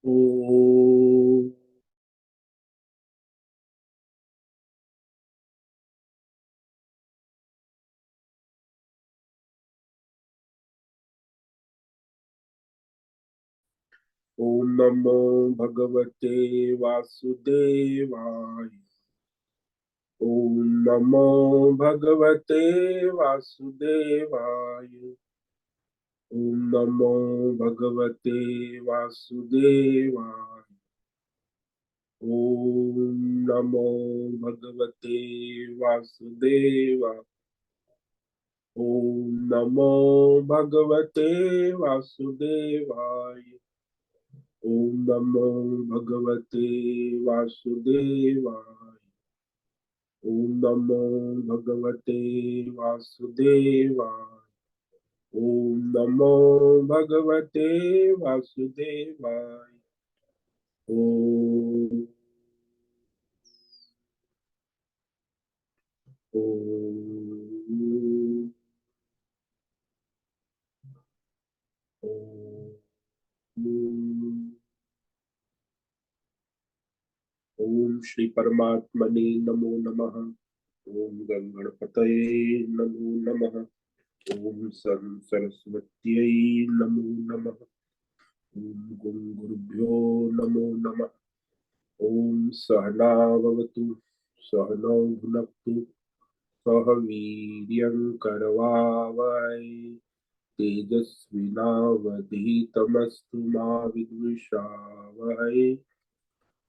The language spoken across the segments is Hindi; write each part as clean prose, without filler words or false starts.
ओम नमो भगवते वासुदेवाय। ओम नमो भगवते वासुदेवाय। ओम नमो भगवते वासुदेवाय। ओम नमो भगवते वासुदेवाय। ओम नमो भगवते वासुदेवाय। ओम नमो भगवते वासुदेवाय। ओम नमो भगवते वासुदेवाय। ओम नमो भगवते वासुदेवाय। ओम ओम ओम। ओम श्री परमात्मने नमो नमः। ओम गणपतये नमो नमः। ओम सन सरस्वत्यै नमो नमः। ओम गुं गुरुभ्यो नमो नमः। ओम सहना भवतु सहनौ भुनक्तु सह वीर्यं करवावहै तेजस्विनावधीतमस्तु मा विद्विषावहै।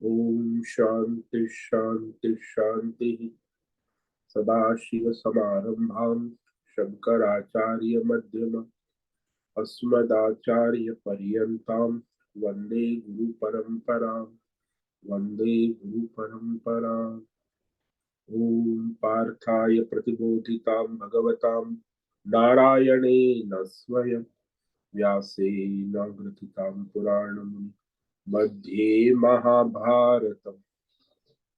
ओम शांति शांति शांति। सदाशिव समारंभां शंकराचार्य मध्यम अस्मदाचार्य पर्यन्तां वंदे गुरु परंपरां। वंदे गुरु परंपरां। ओम पार्थाय प्रतिबोधितां भगवतां नारायणेन स्वयं व्यासेन ग्रथितां पुराणमुनि मध्ये महाभारतम्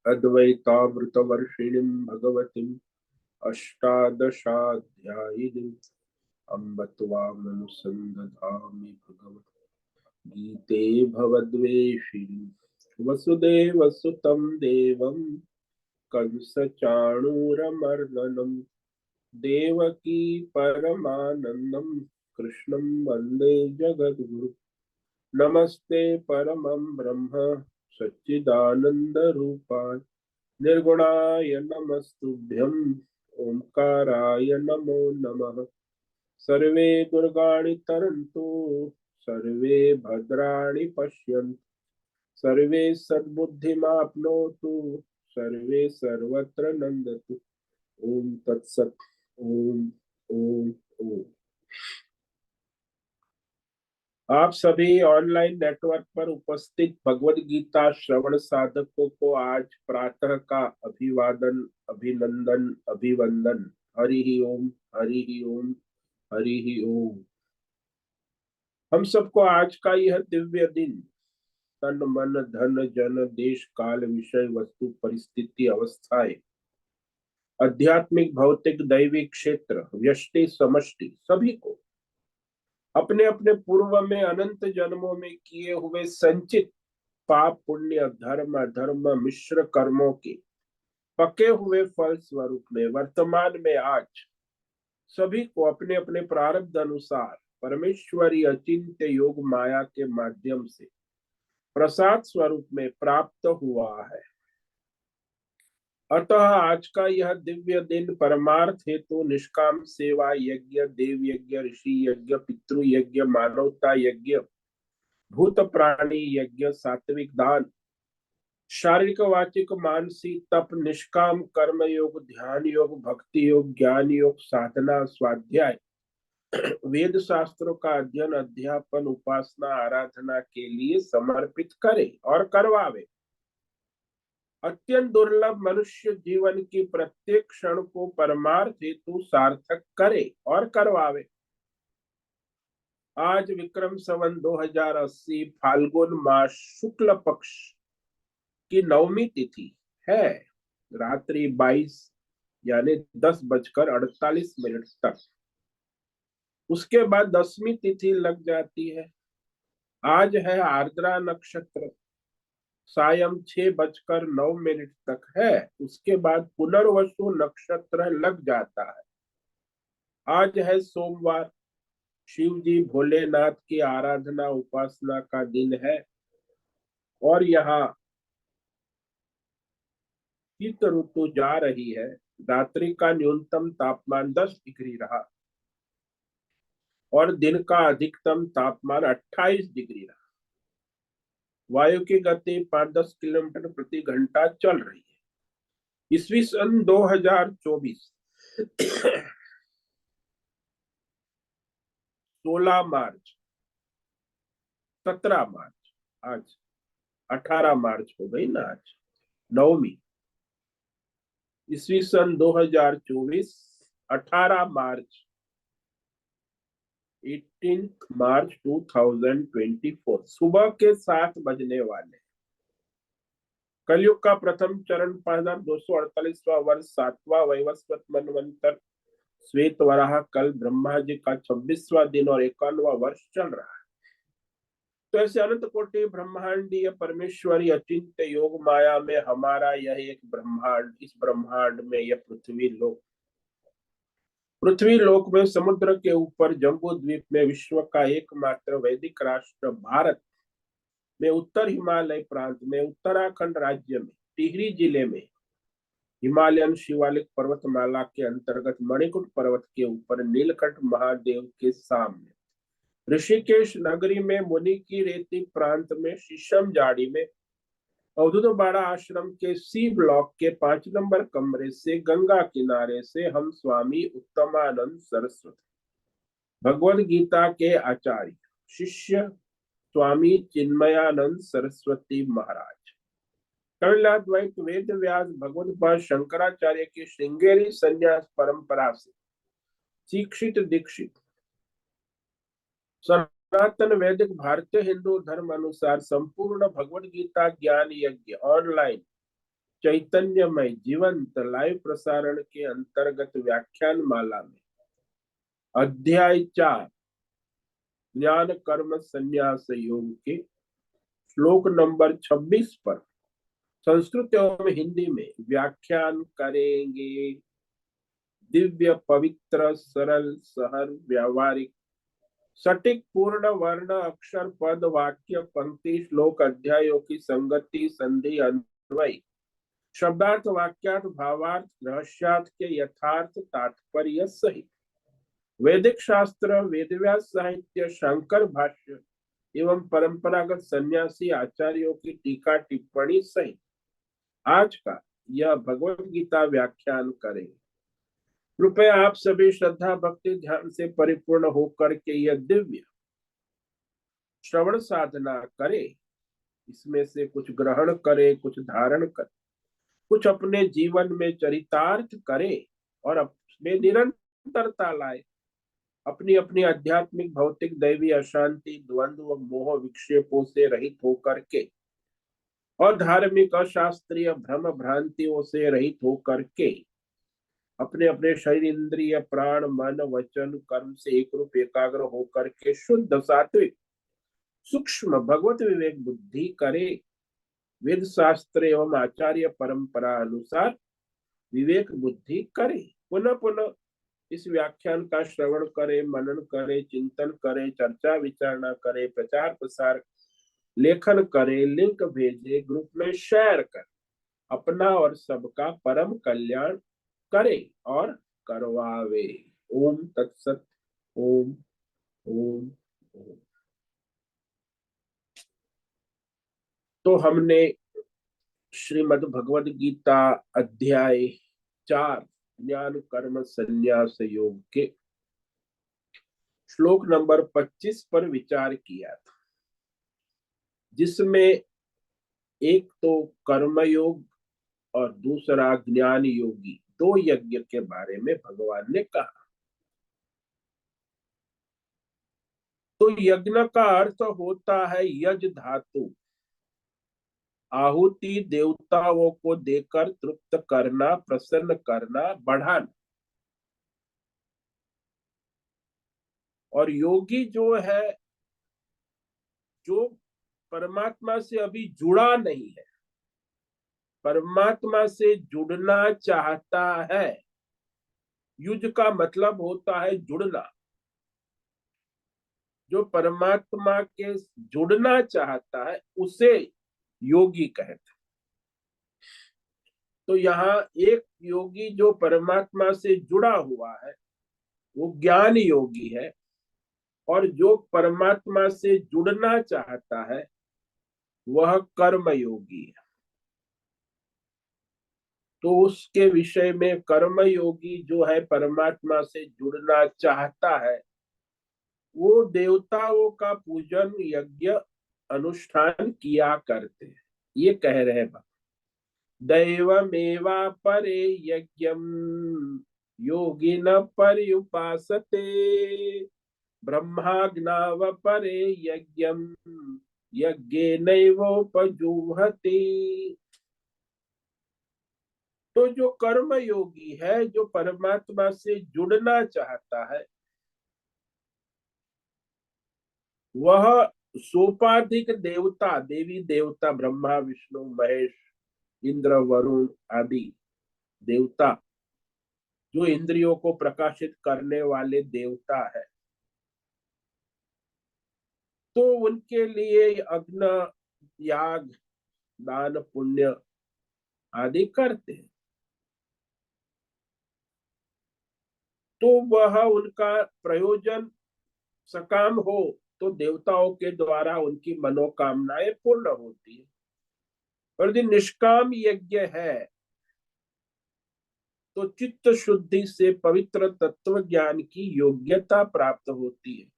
अद्वैतामृतवर्षिणीं भगवतीम् अष्टादशाध्यायिनीम् अम्ब त्वामनुसन्दधामि भगवत् गीते भवद्वेषिणीम् वसुदेवसुतं देवं कंसचाणूरमर्दनम् देवकी परमानन्दं कृष्णं वन्दे जगद्गुरु। नमस्ते परमं ब्रह्म सच्चिदानन्दरूपाय निर्गुणाय नमस्तुभ्यं ओंकाराय नमो नमः। सर्वे दुर्गाणि तरन्तु सर्वे भद्राणि पश्यन्तु सर्वे सद्बुद्धिमाप्नोतु सर्वे सर्वत्र नंदतु। ओम तत्सत। ओम ओम ओम। आप सभी ऑनलाइन नेटवर्क पर उपस्थित भगवद गीता श्रवण साधकों को आज प्रातः का अभिवादन अभिनंदन अभिवंदन। हरि ही ओम हरि ही ओम हरि ही ओम। हम सबको आज का यह दिव्य दिन तन मन धन जन देश काल विषय वस्तु परिस्थिति अवस्थाएं आध्यात्मिक भौतिक दैविक क्षेत्र व्यष्टि समष्टि सभी को अपने अपने पूर्व में अनंत जन्मों में किए हुए संचित पाप पुण्य धर्म अधर्म मिश्र कर्मों के पके हुए फल स्वरूप में वर्तमान में आज सभी को अपने अपने प्रारब्ध अनुसार परमेश्वरी अचिंत्य योग माया के माध्यम से प्रसाद स्वरूप में प्राप्त हुआ है। अतः आज का यह दिव्य दिन परमार्थ हेतु निष्काम सेवा यज्ञ देव यज्ञ ऋषि यज्ञ पितृ यज्ञ मानवता यज्ञ भूत प्राणी यज्ञ सात्विक दान शारीरिक वाचिक मानसिक तप निष्काम कर्म योग ध्यान योग भक्ति योग ज्ञान योग साधना स्वाध्याय वेद शास्त्रों का अध्ययन अध्यापन उपासना आराधना के लिए समर्पित करे और करवावे। अत्यंत दुर्लभ मनुष्य जीवन की प्रत्येक क्षण को परमार्थ हेतु सार्थक करे और करवावे। आज विक्रम संवत 2080 फाल्गुन मास शुक्ल पक्ष की नवमी तिथि है। रात्रि 22 यानी 10:48 तक। उसके बाद 10वीं तिथि लग जाती है। आज है आर्द्रा नक्षत्र, सायं 6:09 तक है। उसके बाद पुनर्वसु नक्षत्र लग जाता है। आज है सोमवार, शिव जी भोलेनाथ की आराधना उपासना का दिन है। और यहाँ शीत ऋतु जा रही है। रात्रि का न्यूनतम तापमान 10 डिग्री रहा और दिन का अधिकतम तापमान 28 डिग्री रहा। वायु की गति 5-10 किलोमीटर प्रति घंटा चल रही है। ईस्वी सन 2024 16 मार्च, 17 मार्च, आज 18 मार्च हो गई ना, आज नवमी। ईस्वी सन 2024 18 मार्च, 18 मार्च 2024 सुबह के 7 बजने वाले। कलयुग का प्रथम चरण 5248वां वर्ष, 7वां वैवस्वत मनवंतर, श्वेत वराह कल, ब्रह्मा जी का 26वां दिन और 51वां वर्ष चल रहा है। तो ऐसे अनंत कोटि ब्रह्मांडीय परमेश्वरी अचिंत्य योग माया में हमारा यह एक ब्रह्मांड, इस ब्रह्मांड में यह पृथ्वी लोक में समुद्र के ऊपर जम्बू द्वीप में विश्व का एकमात्र वैदिक राष्ट्र भारत में उत्तर हिमालय प्रांत में उत्तराखंड राज्य में टिहरी जिले में हिमालयन शिवालिक पर्वतमाला के अंतर्गत मणिकुट पर्वत के ऊपर नीलकंठ महादेव के सामने ऋषिकेश नगरी में मुनि की रेती प्रांत में शीशम जाड़ी में अवधूत बाड़ा आश्रम के सी ब्लॉक के 5 नंबर कमरे से गंगा किनारे से हम स्वामी उत्तमानंद सरस्वती भगवद गीता के आचार्य शिष्य स्वामी चिन्मयानंद सरस्वती महाराज कविलाद्वैत वेद व्यास भगवत पाद शंकराचार्य की श्रृंगेरी संन्यास परंपरा से शिक्षित दीक्षित सनातन वैदिक भारतीय हिंदू धर्म अनुसार संपूर्ण भगवद गीता ज्ञान यज्ञ ऑनलाइन चैतन्यमय जीवंत लाइव प्रसारण के अंतर्गत व्याख्यान माला में अध्याय 4 ज्ञान कर्म संन्यास योग के श्लोक नंबर 26 पर संस्कृत एवं हिंदी में व्याख्यान करेंगे। दिव्य पवित्र सरल सहर व्यावहारिक सटीक पूर्ण वर्ण अक्षर पद वाक्य पंक्ति श्लोक अध्यायों की संगति संधि अन्वय शब्दार्थ वाक्यार्थ भावार्थ रहस्यार्थ के यथार्थ तात्पर्य सहित वैदिक शास्त्र वेदव्यास साहित्य शंकर भाष्य एवं परंपरागत सन्यासी आचार्यों की टीका टिप्पणी सहित आज का यह भगवत गीता व्याख्यान करेंगे। कृपया आप सभी श्रद्धा भक्ति ध्यान से परिपूर्ण होकर के यह दिव्य श्रवण साधना करें। इसमें से कुछ ग्रहण करें, कुछ धारण करें, कुछ अपने जीवन में चरितार्थ करें और अपने निरंतरता लाए। अपनी अपनी आध्यात्मिक भौतिक दैवी अशांति द्वंद्व मोह विक्षेपों से रहित होकर के और धार्मिक अशास्त्रीय भ्रम भ्रांतियों से रहित होकर के अपने अपने शरीर इंद्रिय प्राण मन वचन कर्म से एक रूप एकाग्र होकर के शुद्ध सात्विक सूक्ष्म भगवत विवेक बुद्धि करे। वेद शास्त्र एवं आचार्य परंपरा अनुसार विवेक बुद्धि करे। पुनः पुनः इस व्याख्यान का श्रवण करे, मनन करे, चिंतन करे, चर्चा विचारणा करे, प्रचार प्रसार लेखन करे, लिंक भेजे, ग्रुप में शेयर कर, अपना और सबका परम कल्याण करे और करवावे। ओम तत्सत। ओम ओम ओम। तो हमने श्रीमद् भगवद गीता अध्याय 4 ज्ञान कर्म संन्यास योग के श्लोक नंबर 25 पर विचार किया था, जिसमें एक तो कर्म योग और दूसरा ज्ञान योगी दो यज्ञ के बारे में भगवान ने कहा। तो यज्ञ का अर्थ होता है यज धातु, आहुति देवताओं को देकर तृप्त करना, प्रसन्न करना, बढ़ाना। और योगी जो है जो परमात्मा से अभी जुड़ा नहीं है, परमात्मा से जुड़ना चाहता है। युज का मतलब होता है जुड़ना। जो परमात्मा के जुड़ना चाहता है उसे योगी कहते हैं। तो यहाँ एक योगी जो परमात्मा से जुड़ा हुआ है वो ज्ञान योगी है, और जो परमात्मा से जुड़ना चाहता है वह कर्म योगी है। तो उसके विषय में कर्म योगी जो है परमात्मा से जुड़ना चाहता है, वो देवताओं का पूजन यज्ञ अनुष्ठान किया करते हैं। ये कह रहे हैं दैवमेवा परे यज्ञम योगिन पर्युपासते ब्रह्माग्नाव परे यज्ञम यज्ञेनैवोपजुह्वति। तो जो कर्म योगी है, जो परमात्मा से जुड़ना चाहता है, वह सोपाधिक देवता, देवी देवता, ब्रह्मा विष्णु महेश इंद्र वरुण आदि देवता, जो इंद्रियों को प्रकाशित करने वाले देवता है, तो उनके लिए अग्न याग दान पुण्य आदि करते हैं। तो वह उनका प्रयोजन सकाम हो तो देवताओं के द्वारा उनकी मनोकामनाएं पूर्ण होती है। और यदि निष्काम यज्ञ है तो चित्त शुद्धि से पवित्र तत्व ज्ञान की योग्यता प्राप्त होती है।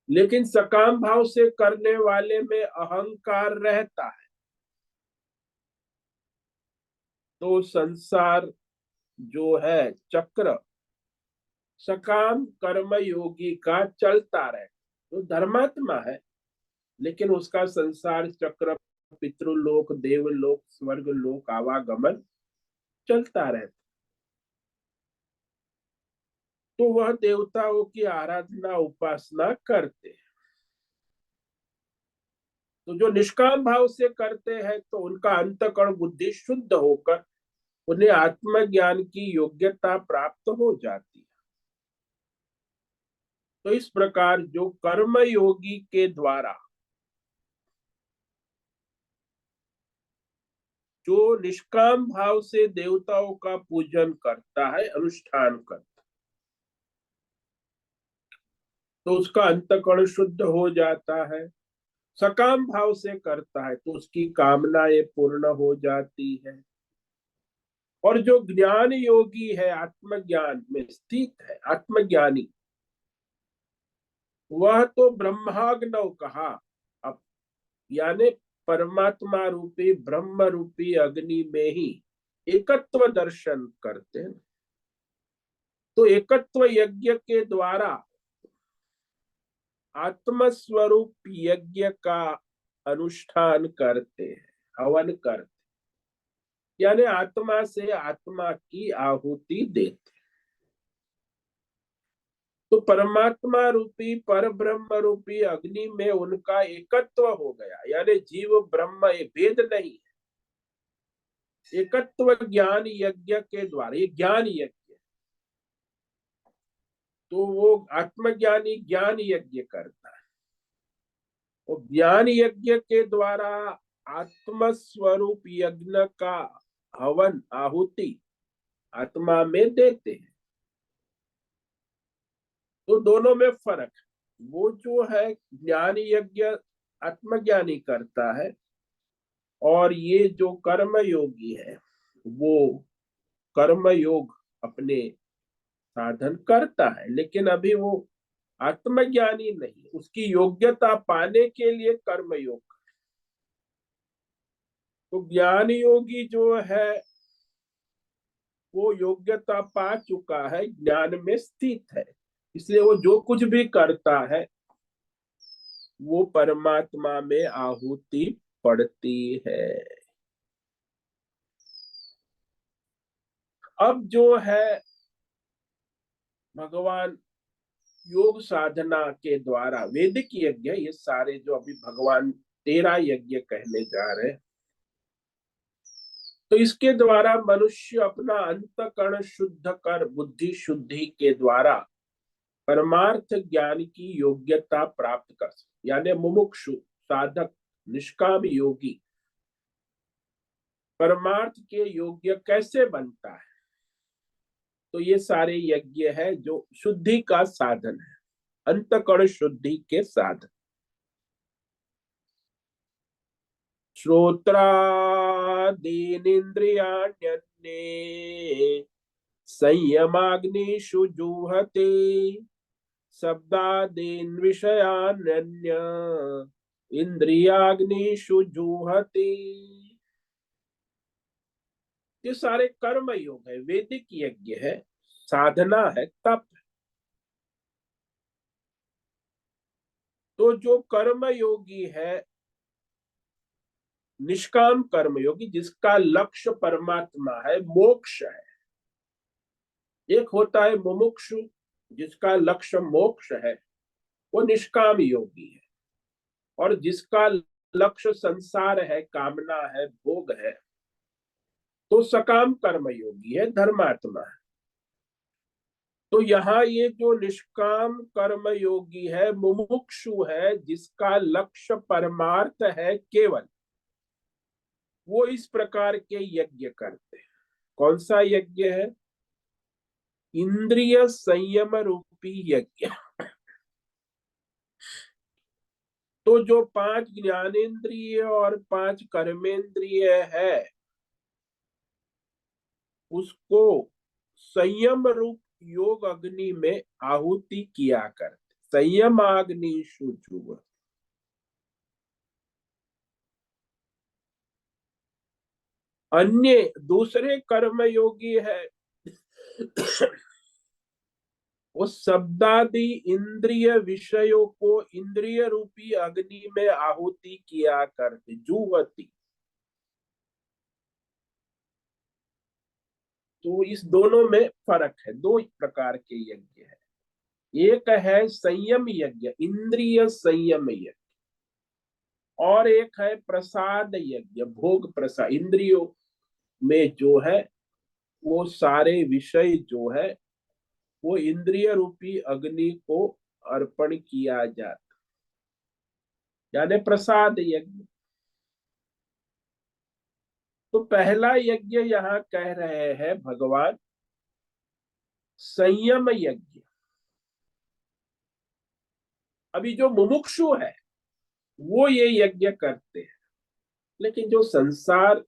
लेकिन सकाम भाव से करने वाले में अहंकार रहता है, तो संसार जो है चक्र सकाम कर्म योगी का चलता रहे। तो धर्मात्मा है, लेकिन उसका संसार चक्र पितृलोक देवलोक स्वर्ग लोक आवागमन चलता रहता। तो वह देवताओं की आराधना उपासना करते हैं। तो जो निष्काम भाव से करते हैं तो उनका अंतःकरण बुद्धि शुद्ध होकर उन्हें आत्मज्ञान की योग्यता प्राप्त हो जाती है। तो इस प्रकार जो कर्म योगी के द्वारा जो निष्काम भाव से देवताओं का पूजन करता है, अनुष्ठान करता है, तो उसका अंतःकरण शुद्ध हो जाता है। सकाम भाव से करता है तो उसकी कामनाएं पूर्ण हो जाती है। और जो ज्ञान योगी है, आत्मज्ञान में स्थित है, आत्मज्ञानी, वह तो ब्रह्माग्नौ कहा, अब यानी परमात्मा रूपी ब्रह्म रूपी अग्नि में ही एकत्व दर्शन करते हैं। तो एकत्व यज्ञ के द्वारा आत्मस्वरूप यज्ञ का अनुष्ठान करते हैं, हवन करते, यानी आत्मा से आत्मा की आहुति देते। तो परमात्मा रूपी पर ब्रह्म रूपी अग्नि में उनका एकत्व हो गया, यानी जीव ब्रह्म ये भेद नहीं है। एकत्व ज्ञान यज्ञ के द्वारा, ये ज्ञान यज्ञ, तो वो आत्मज्ञानी ज्ञान यज्ञ करता है। वो ज्ञान यज्ञ के द्वारा आत्मस्वरूप यज्ञ का हवन आहुति आत्मा में देते हैं। तो दोनों में फर्क, वो जो है ज्ञान यज्ञ आत्मज्ञानी करता है, और ये जो कर्म योगी है वो कर्म योग अपने साधन करता है, लेकिन अभी वो आत्मज्ञानी नहीं, उसकी योग्यता पाने के लिए कर्म योग। तो ज्ञान योगी जो है वो योग्यता पा चुका है, ज्ञान में स्थित है, इसलिए वो जो कुछ भी करता है वो परमात्मा में आहुति पड़ती है। अब जो है भगवान योग साधना के द्वारा वैदिक यज्ञ, ये सारे जो अभी भगवान 13 यज्ञ कहने जा रहे हैं, तो इसके द्वारा मनुष्य अपना अंतकरण शुद्ध कर बुद्धि शुद्धि के द्वारा परमार्थ ज्ञान की योग्यता प्राप्त कर सकते। यानी मुमुक्षु साधक निष्काम योगी परमार्थ के योग्य कैसे बनता है? तो ये सारे यज्ञ है जो शुद्धि का साधन है, अंतकरण शुद्धि के साधन। श्रोत्रादीनिन्द्रियाण्यन्ये संयमाग्निषु जुहते शब्दादीन् विषयान्यन्य इंद्रियाग्निषु जुहते। ये सारे कर्म योग है, वैदिक यज्ञ है, साधना है, तप। तो जो कर्म योगी है, निष्काम कर्म योगी, जिसका लक्ष्य परमात्मा है, मोक्ष है। एक होता है मुमुक्षु, जिसका लक्ष्य मोक्ष है, वो निष्काम योगी है। और जिसका लक्ष्य संसार है, कामना है, भोग है, तो सकाम कर्म योगी है, धर्मात्मा है। तो यहाँ ये जो निष्काम कर्म योगी है, मुमुक्षु है, जिसका लक्ष्य परमार्थ है केवल, वो इस प्रकार के यज्ञ करते हैं। कौन सा यज्ञ है? इंद्रिय संयम रूपी यज्ञ। तो जो 5 ज्ञानेन्द्रिय और 5 कर्मेंद्रिय है, उसको संयम रूप योग अग्नि में आहुति किया करते। संयम अग्नि शुचुव। अन्य दूसरे कर्म योगी है, वो शब्दादि इंद्रिय विषयों को इंद्रिय रूपी अग्नि में आहुति किया करते, जुवती। तो इस दोनों में फर्क है, दो प्रकार के यज्ञ है। एक है संयम यज्ञ, इंद्रिय संयम यज्ञ, और एक है प्रसाद यज्ञ, भोग प्रसाद। इंद्रियों में जो है वो सारे विषय जो है वो इंद्रिय रूपी अग्नि को अर्पण किया जाता, यानी प्रसाद यज्ञ। तो पहला यज्ञ यहाँ कह रहे हैं भगवान, संयम यज्ञ। अभी जो मुमुक्षु है वो ये यज्ञ करते हैं, लेकिन जो संसार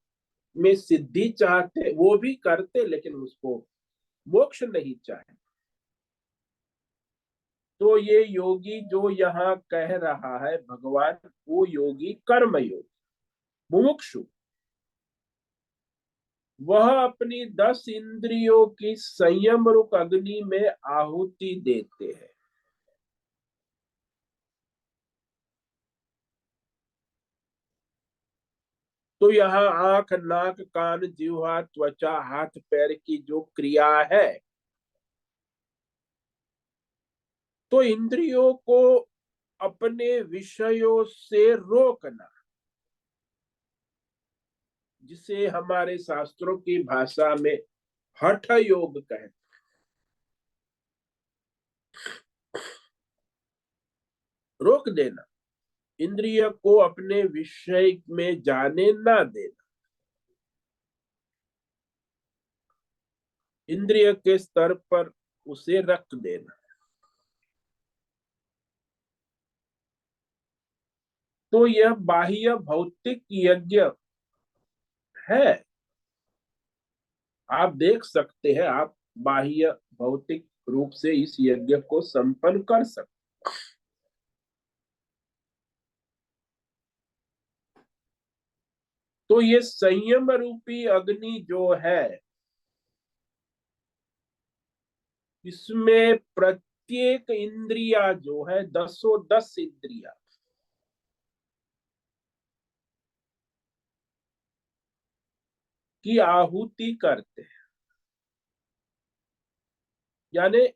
में सिद्धि चाहते वो भी करते, लेकिन उसको मोक्ष नहीं चाहे। तो ये योगी जो यहाँ कह रहा है भगवान, वो योगी कर्म योगी मुमुक्षु, वह अपनी 10 इंद्रियों की संयम रूप अग्नि में आहुति देते हैं। तो यहाँ आंख नाक कान जिह्वा त्वचा हाथ पैर की जो क्रिया है, तो इंद्रियों को अपने विषयों से रोकना, जिसे हमारे शास्त्रों की भाषा में हठ योग कहते, रोक देना, इंद्रिय को अपने विषय में जाने ना देना, इंद्रिय के स्तर पर उसे रख देना। तो यह बाह्य भौतिक यज्ञ है। आप देख सकते हैं, आप बाह्य भौतिक रूप से इस यज्ञ को संपन्न कर सकते। तो ये संयम रूपी अग्नि जो है, इसमें प्रत्येक इंद्रिया जो है, 10 इंद्रिया की आहुति करते हैं। यानी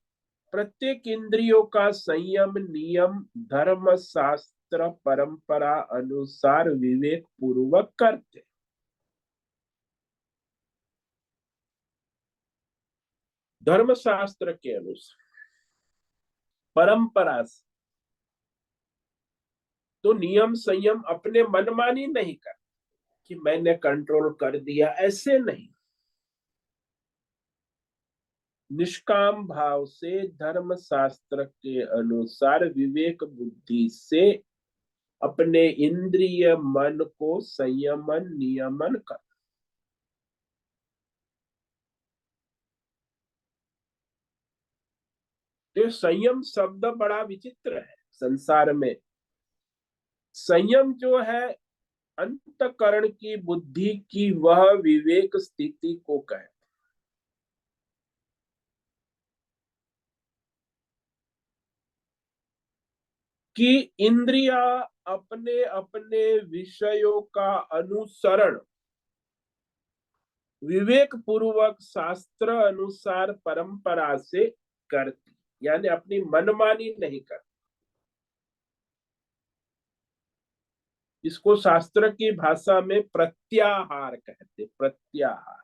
प्रत्येक इंद्रियों का संयम नियम धर्म शास्त्र परंपरा अनुसार विवेक पूर्वक करते। धर्म शास्त्र के अनुसार, परंपरा से, तो नियम संयम अपने मनमानी नहीं कर कि मैंने कंट्रोल कर दिया, ऐसे नहीं। निष्काम भाव से धर्म शास्त्र के अनुसार विवेक बुद्धि से अपने इंद्रिय मन को संयमन नियमन कर। तो संयम शब्द बड़ा विचित्र है संसार में। संयम जो है अंतकरण की बुद्धि की वह विवेक स्थिति को कहते। कि इंद्रिया अपने अपने विषयों का अनुसरण विवेक पूर्वक शास्त्र अनुसार परंपरा से करती, यानी अपनी मनमानी नहीं करती। इसको शास्त्र की भाषा में प्रत्याहार कहते, प्रत्याहार।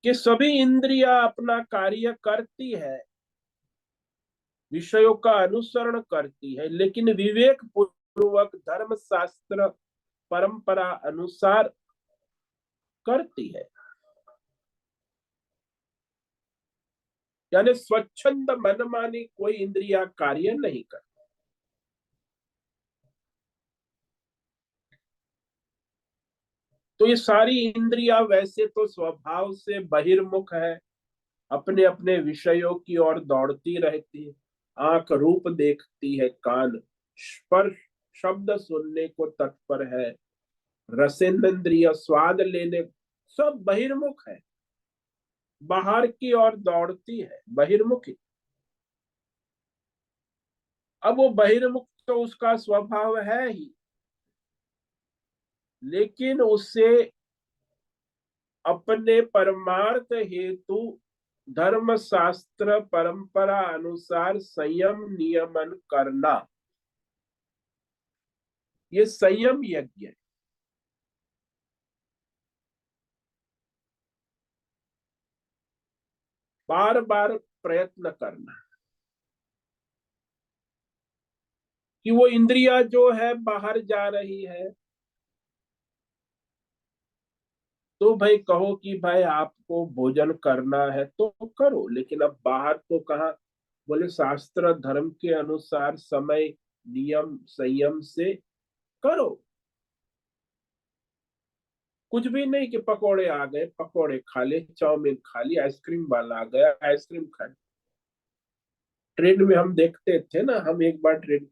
कि सभी इंद्रियां अपना कार्य करती है, विषयों का अनुसरण करती है, लेकिन विवेक पूर्वक धर्म शास्त्र परंपरा अनुसार करती है। यानी स्वच्छंद मनमानी कोई इंद्रिया कार्य नहीं करती। तो ये सारी इंद्रिया वैसे तो स्वभाव से बहिर्मुख है, अपने अपने विषयों की ओर दौड़ती रहती है। आंख रूप देखती है, कान स्पर्श शब्द सुनने को तत्पर है, रसेंद्रिय स्वाद लेने, सब बहिर्मुख है, बाहर की ओर दौड़ती है, बहिर्मुखी। अब वो बहिर्मुख तो उसका स्वभाव है ही, लेकिन उसे अपने परमार्थ हेतु धर्म शास्त्र परंपरा अनुसार संयम नियमन करना, ये संयम यज्ञ है। बार बार प्रयत्न करना कि वो इंद्रिया जो है बाहर जा रही है, तो भाई कहो कि भाई आपको भोजन करना है तो करो, लेकिन अब बाहर तो कहाँ। बोले शास्त्र धर्म के अनुसार समय नियम संयम से करो। कुछ भी नहीं कि पकोड़े आ गए पकोड़े खा ले, चाउमीन खा ली, आइसक्रीम वाला आ गया आइसक्रीम खा ली। ट्रेन में हम देखते थे ना, हम एक बार ट्रेन,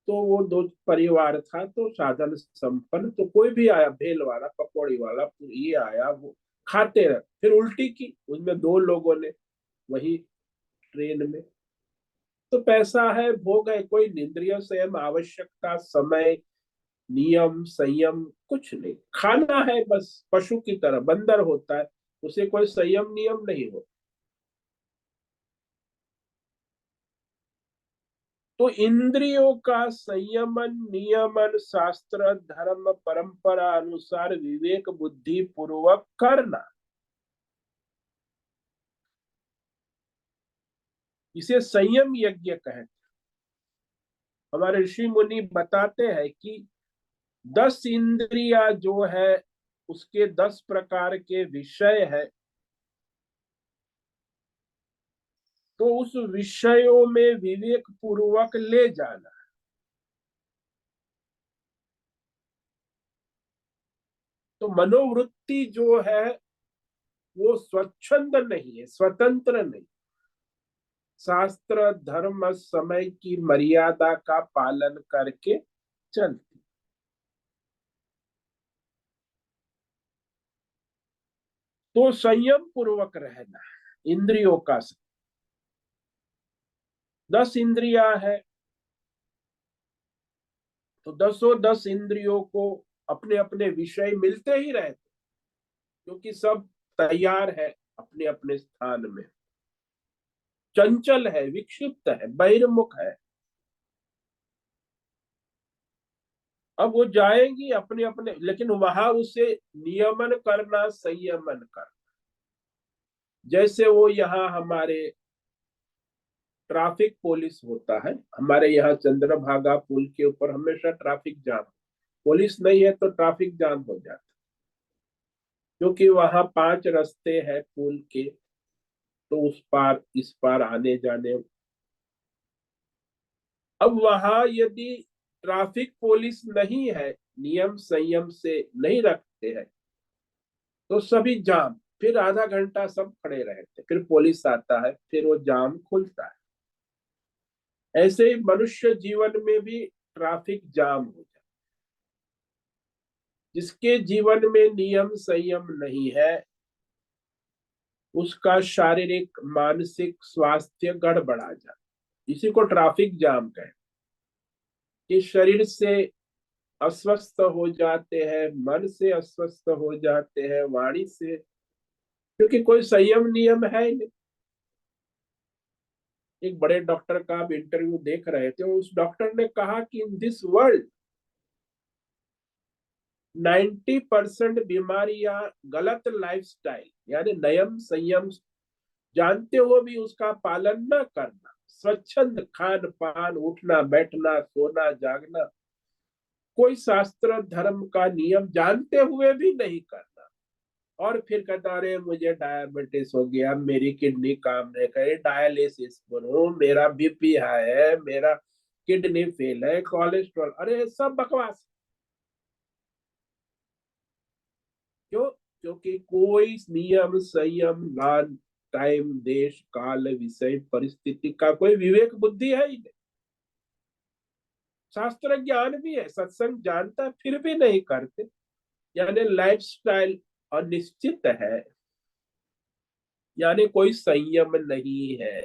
तो वो दो परिवार था, तो साधन संपन्न, तो कोई भी आया भेल वाला पकौड़ी वाला, ये आया वो खाते रहे, फिर उल्टी की उसमें दो लोगों ने वही ट्रेन में। तो पैसा है भोग है, कोई इंद्रिय संयम आवश्यकता समय नियम संयम कुछ नहीं, खाना है बस, पशु की तरह बंदर होता है, उसे कोई संयम नियम नहीं हो। तो इंद्रियों का संयमन नियमन शास्त्र धर्म परंपरा अनुसार विवेक बुद्धि पूर्वक करना, इसे संयम यज्ञ कहते। हमारे ऋषि मुनि बताते हैं कि 10 इंद्रिया जो है उसके 10 प्रकार के विषय है, तो उस विषयों में विवेक पूर्वक ले जाना। तो मनोवृत्ति जो है वो स्वच्छंद नहीं है, स्वतंत्र नहीं, शास्त्र धर्म समय की मर्यादा का पालन करके चलती। तो संयम पूर्वक रहना, इंद्रियों का 10 इंद्रिया है, तो 10 इंद्रियों को अपने अपने विषय मिलते ही रहते, क्योंकि सब तैयार है अपने अपने स्थान में, चंचल है, विक्षिप्त है, बहिर्मुख है। अब वो जाएंगी अपने अपने, लेकिन वहां उसे नियमन करना, संयमन करना। जैसे वो यहाँ हमारे ट्रैफिक पुलिस होता है, हमारे यहाँ चंद्रभागा पुल के ऊपर हमेशा ट्रैफिक जाम, पुलिस नहीं है तो ट्रैफिक जाम हो जाता, क्योंकि वहां 5 रास्ते हैं पुल के, तो उस पार इस पार आने जाने। अब वहां यदि ट्रैफिक पुलिस नहीं है, नियम संयम से नहीं रखते हैं, तो सभी जाम, फिर आधा घंटा सब खड़े रहते, फिर पुलिस आता है, फिर वो जाम खुलता है। ऐसे ही मनुष्य जीवन में भी ट्रैफिक जाम हो जाए। जिसके जीवन में नियम संयम नहीं है, उसका शारीरिक मानसिक स्वास्थ्य गड़बड़ा जाए। इसी को ट्रैफिक जाम कहते हैं, कि शरीर से अस्वस्थ हो जाते हैं, मन से अस्वस्थ हो जाते हैं, वाणी से, क्योंकि कोई संयम नियम है ही नहीं। एक बड़े डॉक्टर का आप इंटरव्यू देख रहे थे, उस डॉक्टर ने कहा कि इन दिस वर्ल्ड 90% बीमारियां गलत लाइफस्टाइल, यानी नियम संयम जानते हुए भी उसका पालन न करना, स्वच्छंद खान पान, उठना बैठना, सोना जागना, कोई शास्त्र धर्म का नियम जानते हुए भी नहीं करना, और फिर कहता अरे मुझे डायबिटीज हो गया, मेरी किडनी काम नहीं करे, डायलिसिस करो, मेरा बीपी हाई है, मेरा किडनी फेल है, कोलेस्ट्रॉल, अरे सब बकवास। क्यों? क्योंकि कोई नियम संयम लान टाइम देश काल विषय परिस्थिति का कोई विवेक बुद्धि है ही नहीं। शास्त्र ज्ञान भी है, सत्संग जानता है, फिर भी नहीं करते, यानी लाइफस्टाइल अनिश्चित है, यानी कोई संयम नहीं है।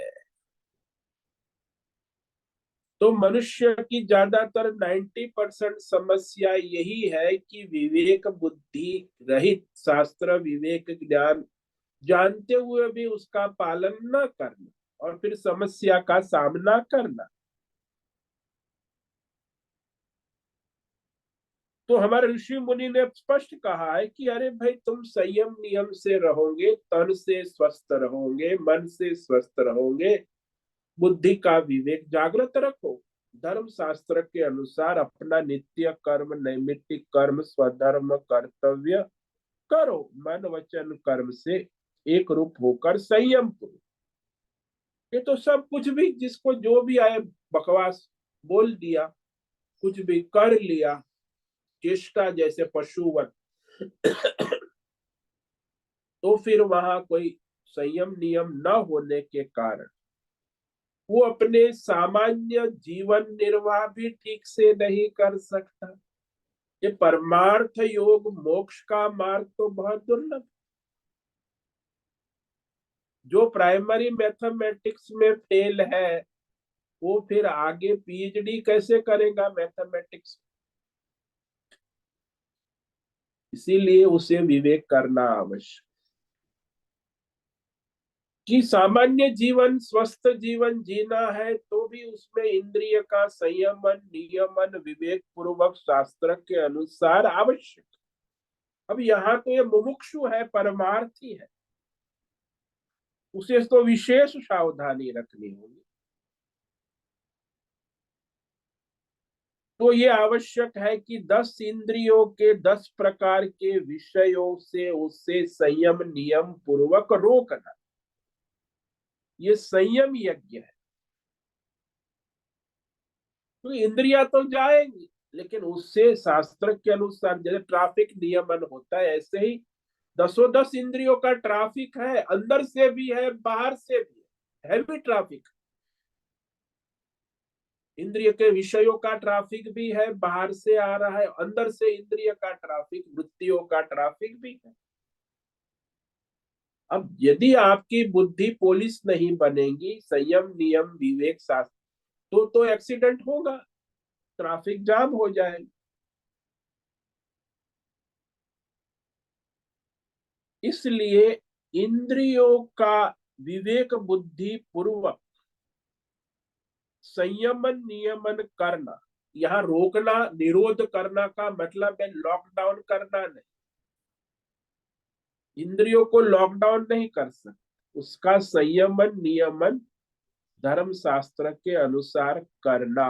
तो मनुष्य की ज्यादातर 90% समस्या यही है कि विवेक बुद्धि रहित, शास्त्र विवेक ज्ञान जानते हुए भी उसका पालन न करना, और फिर समस्या का सामना करना। तो हमारे ऋषि मुनि ने स्पष्ट कहा है कि अरे भाई, तुम संयम नियम से रहोगे, तन से स्वस्थ रहोगे, मन से स्वस्थ रहोगे, बुद्धि का विवेक जागृत रखो, धर्म शास्त्र के अनुसार अपना नित्य कर्म, नैमित्तिक कर्म, स्वधर्म कर्तव्य करो, मन वचन कर्म से एक रूप होकर संयम करो। ये तो सब कुछ भी जिसको जो भी आए बकवास बोल दिया, कुछ भी कर लिया, चेष्टा जैसे पशुवत, तो फिर वहां कोई संयम नियम न होने के कारण वो अपने सामान्य जीवन निर्वाह भी ठीक से नहीं कर सकता। ये परमार्थ योग मोक्ष का मार्ग तो बहुत दुर्लभ। जो प्राइमरी मैथमेटिक्स में फेल है, वो फिर आगे पीएचडी कैसे करेगा मैथमेटिक्स? इसीलिए उसे विवेक करना आवश्यक, कि सामान्य जीवन, स्वस्थ जीवन जीना है तो भी उसमें इंद्रिय का संयमन नियमन विवेक पूर्वक शास्त्र के अनुसार आवश्यक। अब यहाँ तो ये मुमुक्षु है, परमार्थी है, उसे तो विशेष सावधानी रखनी होगी। तो ये आवश्यक है कि 10 इंद्रियों के 10 प्रकार के विषयों से उसे संयम नियम पूर्वक रोकना, ये संयम यज्ञ है। तो इंद्रिया तो जाएंगी, लेकिन उससे शास्त्र के अनुसार, जैसे ट्रैफिक नियमन होता है, ऐसे ही 10 इंद्रियों का ट्रैफिक है, अंदर से भी है बाहर से भी है, हैवी ट्रैफिक। इंद्रिय के विषयों का ट्रैफिक भी है, बाहर से आ रहा है, अंदर से इंद्रिय का ट्रैफिक, वृत्तियों का ट्रैफिक भी है। अब यदि आपकी बुद्धि पुलिस नहीं बनेगी, संयम नियम विवेक शास्त्र, तो एक्सीडेंट होगा, ट्रैफिक जाम हो जाएगा। इसलिए इंद्रियों का विवेक बुद्धि पूर्वक संयमन नियमन करना, यहाँ रोकना निरोध करना का मतलब है लॉकडाउन करना नहीं। इंद्रियों को लॉकडाउन नहीं कर सकते, उसका संयमन नियमन धर्म शास्त्र के अनुसार करना,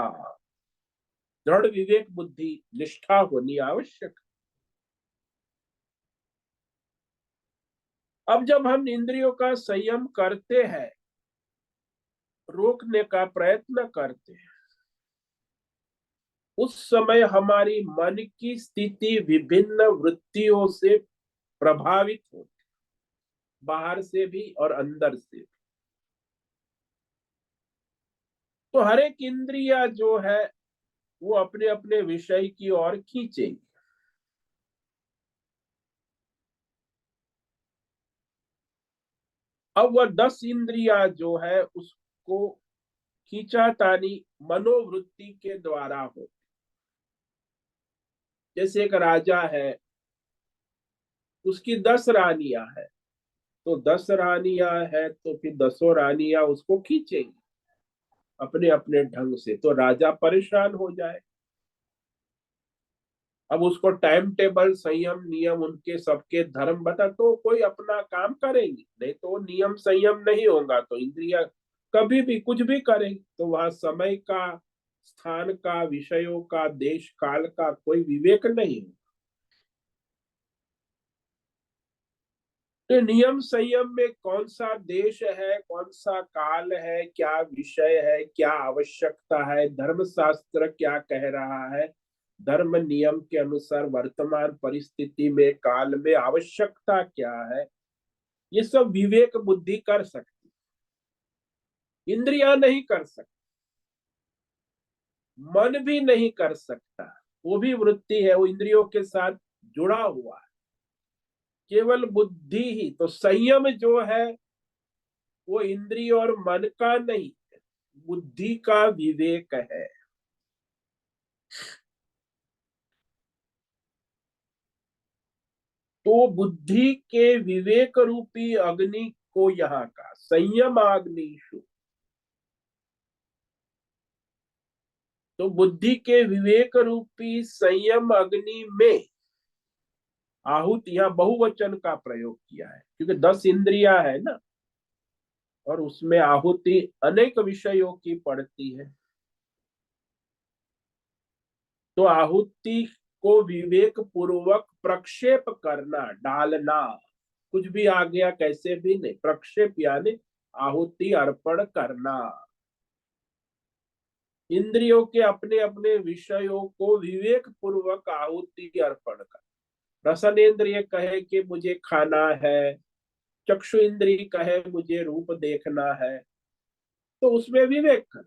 दृढ़ विवेक बुद्धि निष्ठा होनी आवश्यक। अब जब हम इंद्रियों का संयम करते हैं, रोकने का प्रयत्न करते हैं, उस समय हमारी मन की स्थिति विभिन्न वृत्तियों से प्रभावित होती, बाहर से भी और अंदर से भी। तो हर एक इंद्रिया जो है वो अपने अपने विषय की ओर खींचेगी। अब वह 10 इंद्रिया जो है उसको खींचातानी मनोवृत्ति के द्वारा हो। जैसे एक राजा है, उसकी 10 रानियां हैं, तो 10 रानियां है तो फिर 10 रानियां उसको खींचेंगी अपने अपने ढंग से, तो राजा परेशान हो जाए। अब उसको टाइम टेबल संयम नियम उनके सबके धर्म बता तो कोई अपना काम करेंगी, नहीं तो नियम संयम नहीं होगा तो इंद्रिया कभी भी कुछ भी करेंगी। तो वहां समय का, स्थान का, विषयों का, देश काल का कोई विवेक नहीं है। तो नियम संयम में कौन सा देश है, कौन सा काल है, क्या विषय है, क्या आवश्यकता है, धर्मशास्त्र क्या कह रहा है, धर्म नियम के अनुसार वर्तमान परिस्थिति में काल में आवश्यकता क्या है, ये सब विवेक बुद्धि कर सकती, इंद्रिया नहीं कर सकती, मन भी नहीं कर सकता। वो भी वृत्ति है, वो इंद्रियों के साथ जुड़ा हुआ है, केवल बुद्धि ही। तो संयम जो है वो इंद्रिय और मन का नहीं, बुद्धि का विवेक है। तो बुद्धि के विवेक रूपी अग्नि को यहाँ का संयम अग्निशु। तो बुद्धि के विवेक रूपी संयम अग्नि में आहुति, यहाँ बहुवचन का प्रयोग किया है क्योंकि 10 इंद्रियां है ना, और उसमें आहुति अनेक विषयों की पड़ती है। तो आहुति को विवेक पूर्वक प्रक्षेप करना, डालना, कुछ भी आ गया कैसे भी नहीं, प्रक्षेप यानी आहुति अर्पण करना। इंद्रियों के अपने अपने विषयों को विवेक पूर्वक आहुति अर्पण कर। रसन इंद्रिय कहे कि मुझे खाना है, चक्षु इंद्रिय कहे मुझे रूप देखना है, तो उसमें विवेक कर।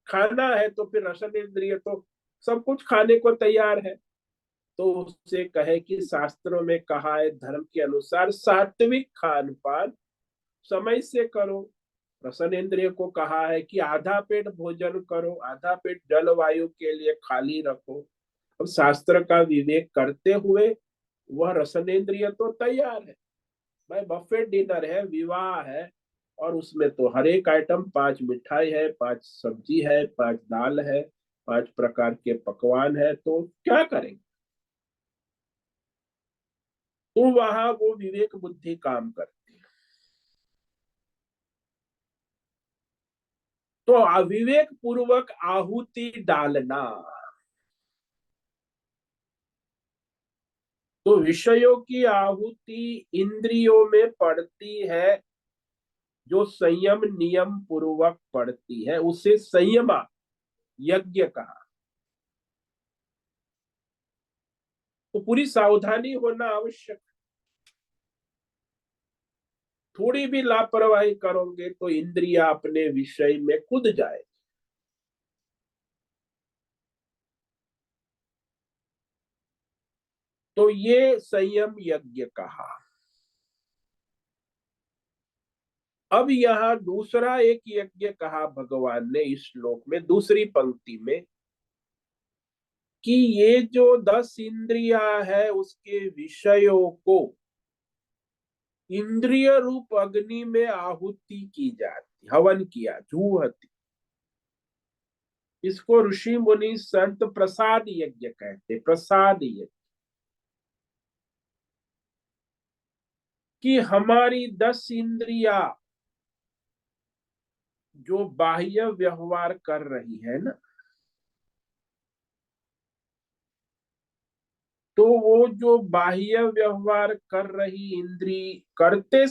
खाना है तो फिर रसन इंद्रिय तो सब कुछ खाने को तैयार है, तो उससे कहे कि शास्त्रों में कहा है धर्म के अनुसार सात्विक खान पान समय से करो। रसन इंद्रिय को कहा है कि आधा पेट भोजन करो, आधा पेट जलवायु के लिए खाली रखो। अब शास्त्र का विवेक करते हुए वह रसनेन्द्रिय तो तैयार है, भाई बफे डिनर है, विवाह है, और उसमें तो हर एक आइटम, 5 मिठाई है, 5 सब्जी है, 5 दाल है, 5 प्रकार के पकवान है, तो क्या करेंगे। तो वहां वो विवेक बुद्धि काम करती है। तो अविवेक पूर्वक आहुति डालना, तो विषयों की आहुति इंद्रियों में पड़ती है, जो संयम नियम पूर्वक पड़ती है उसे संयमा यज्ञ कहा। तो पूरी सावधानी होना आवश्यक। थोड़ी भी लापरवाही करोगे तो इंद्रिया अपने विषय में कूद जाए। तो ये संयम यज्ञ कहा। अब यहाँ दूसरा एक यज्ञ कहा भगवान ने इस श्लोक में दूसरी पंक्ति में, कि ये जो 10 इंद्रिया है उसके विषयों को इंद्रिय रूप अग्नि में आहुति की जाती, हवन किया, जूहति। इसको ऋषि मुनि संत प्रसाद यज्ञ कहते, प्रसाद यज्ञ। कि हमारी 10 इंद्रिया जो बाह्य व्यवहार कर रही है ना, तो वो जो बाह्य व्यवहार कर रही इंद्री करते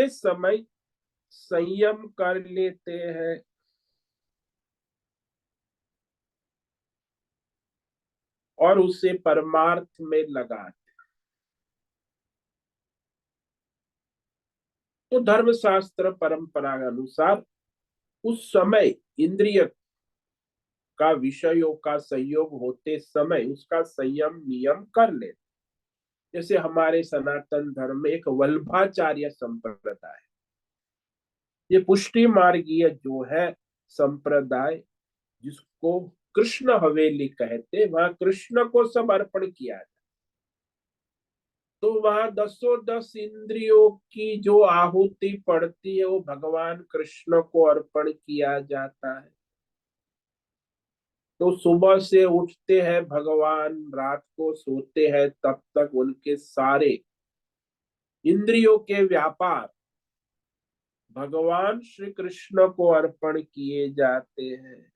समय संयम कर लेते हैं, और उसे परमार्थ में लगाते। तो धर्मशास्त्र परंपरा के अनुसार उस समय इंद्रिय का विषयों का संयोग होते समय उसका संयम नियम कर लेते। जैसे हमारे सनातन धर्म में एक वल्भाचार्य संप्रदाय, ये पुष्टि मार्गीय जो है संप्रदाय, जिसको कृष्ण हवेली कहते, वहां कृष्ण को सब अर्पण किया जाए। तो वहां 10 इंद्रियों की जो आहुति पड़ती है वो भगवान कृष्ण को अर्पण किया जाता है। तो सुबह से उठते हैं भगवान, रात को सोते हैं, तब तक उनके सारे इंद्रियों के व्यापार भगवान श्री कृष्ण को अर्पण किए जाते हैं।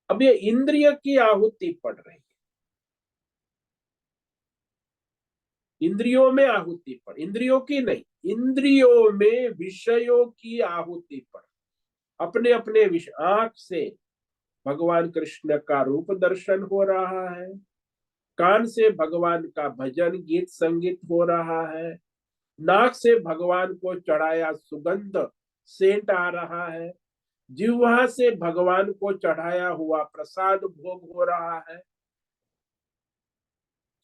अब ये इंद्रिय की आहुति पड़ रही है, इंद्रियों में आहुति पड़, इंद्रियों की नहीं, इंद्रियों में विषयों की आहुति पड़। अपने अपने विषय, आंख से भगवान कृष्ण का रूप दर्शन हो रहा है, कान से भगवान का भजन गीत संगीत हो रहा है, नाक से भगवान को चढ़ाया सुगंध सेंट आ रहा है, जिह्वा से भगवान को चढ़ाया हुआ प्रसाद भोग हो रहा है,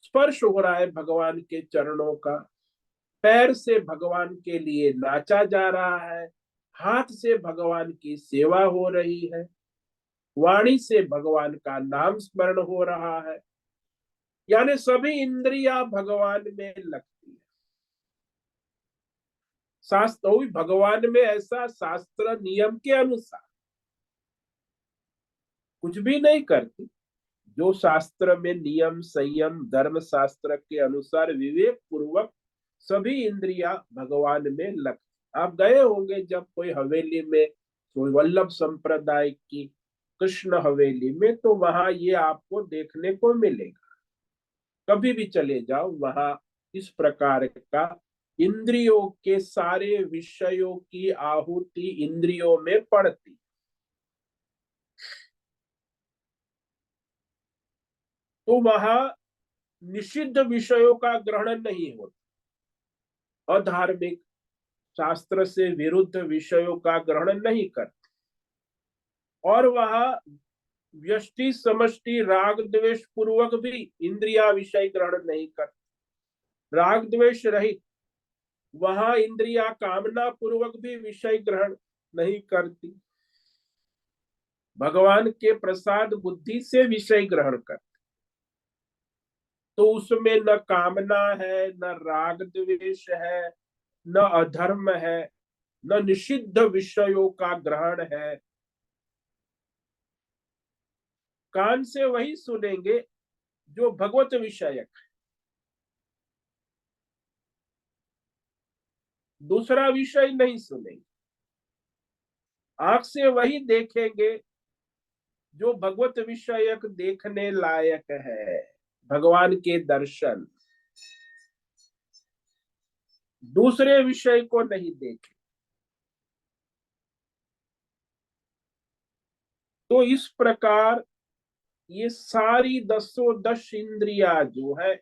स्पर्श हो रहा है भगवान के चरणों का, पैर से भगवान के लिए नाचा जा रहा है, हाथ से भगवान की सेवा हो रही है, वाणी से भगवान का नाम स्मरण हो रहा है। यानी सभी इंद्रियां भगवान में लगती है। शास्त्र भगवान में ऐसा शास्त्र नियम के अनुसार कुछ भी नहीं करती। जो शास्त्र में नियम संयम धर्म शास्त्र के अनुसार विवेक पूर्वक सभी इंद्रियां भगवान में लग। आप गए होंगे जब कोई हवेली में, कोई वल्लभ संप्रदाय की कृष्ण हवेली में, तो वहां ये आपको देखने को मिलेगा। कभी भी चले जाओ वहां इस प्रकार का इंद्रियों के सारे विषयों की आहुति इंद्रियों में पड़ती। तो वहां निषिद्ध विषयों का ग्रहण नहीं होता, अधार्मिक शास्त्र से विरुद्ध विषयों का ग्रहण नहीं करते, और वहां व्यष्टि समष्टि राग द्वेष पूर्वक भी इंद्रिया विषय ग्रहण नहीं करते, राग द्वेष रहित वहां इंद्रिया कामना पूर्वक भी विषय ग्रहण नहीं करती, भगवान के प्रसाद बुद्धि से विषय ग्रहण करते। तो उसमें न कामना है, न राग द्वेष है, न अधर्म है, न निषिद्ध विषयों का ग्रहण है। कान से वही सुनेंगे जो भगवत विषयक है, दूसरा विषय नहीं सुनेंगे। आंख से वही देखेंगे जो भगवत विषयक देखने लायक है, भगवान के दर्शन, दूसरे विषय को नहीं देखे। तो इस प्रकार ये सारी 10 इंद्रिया जो है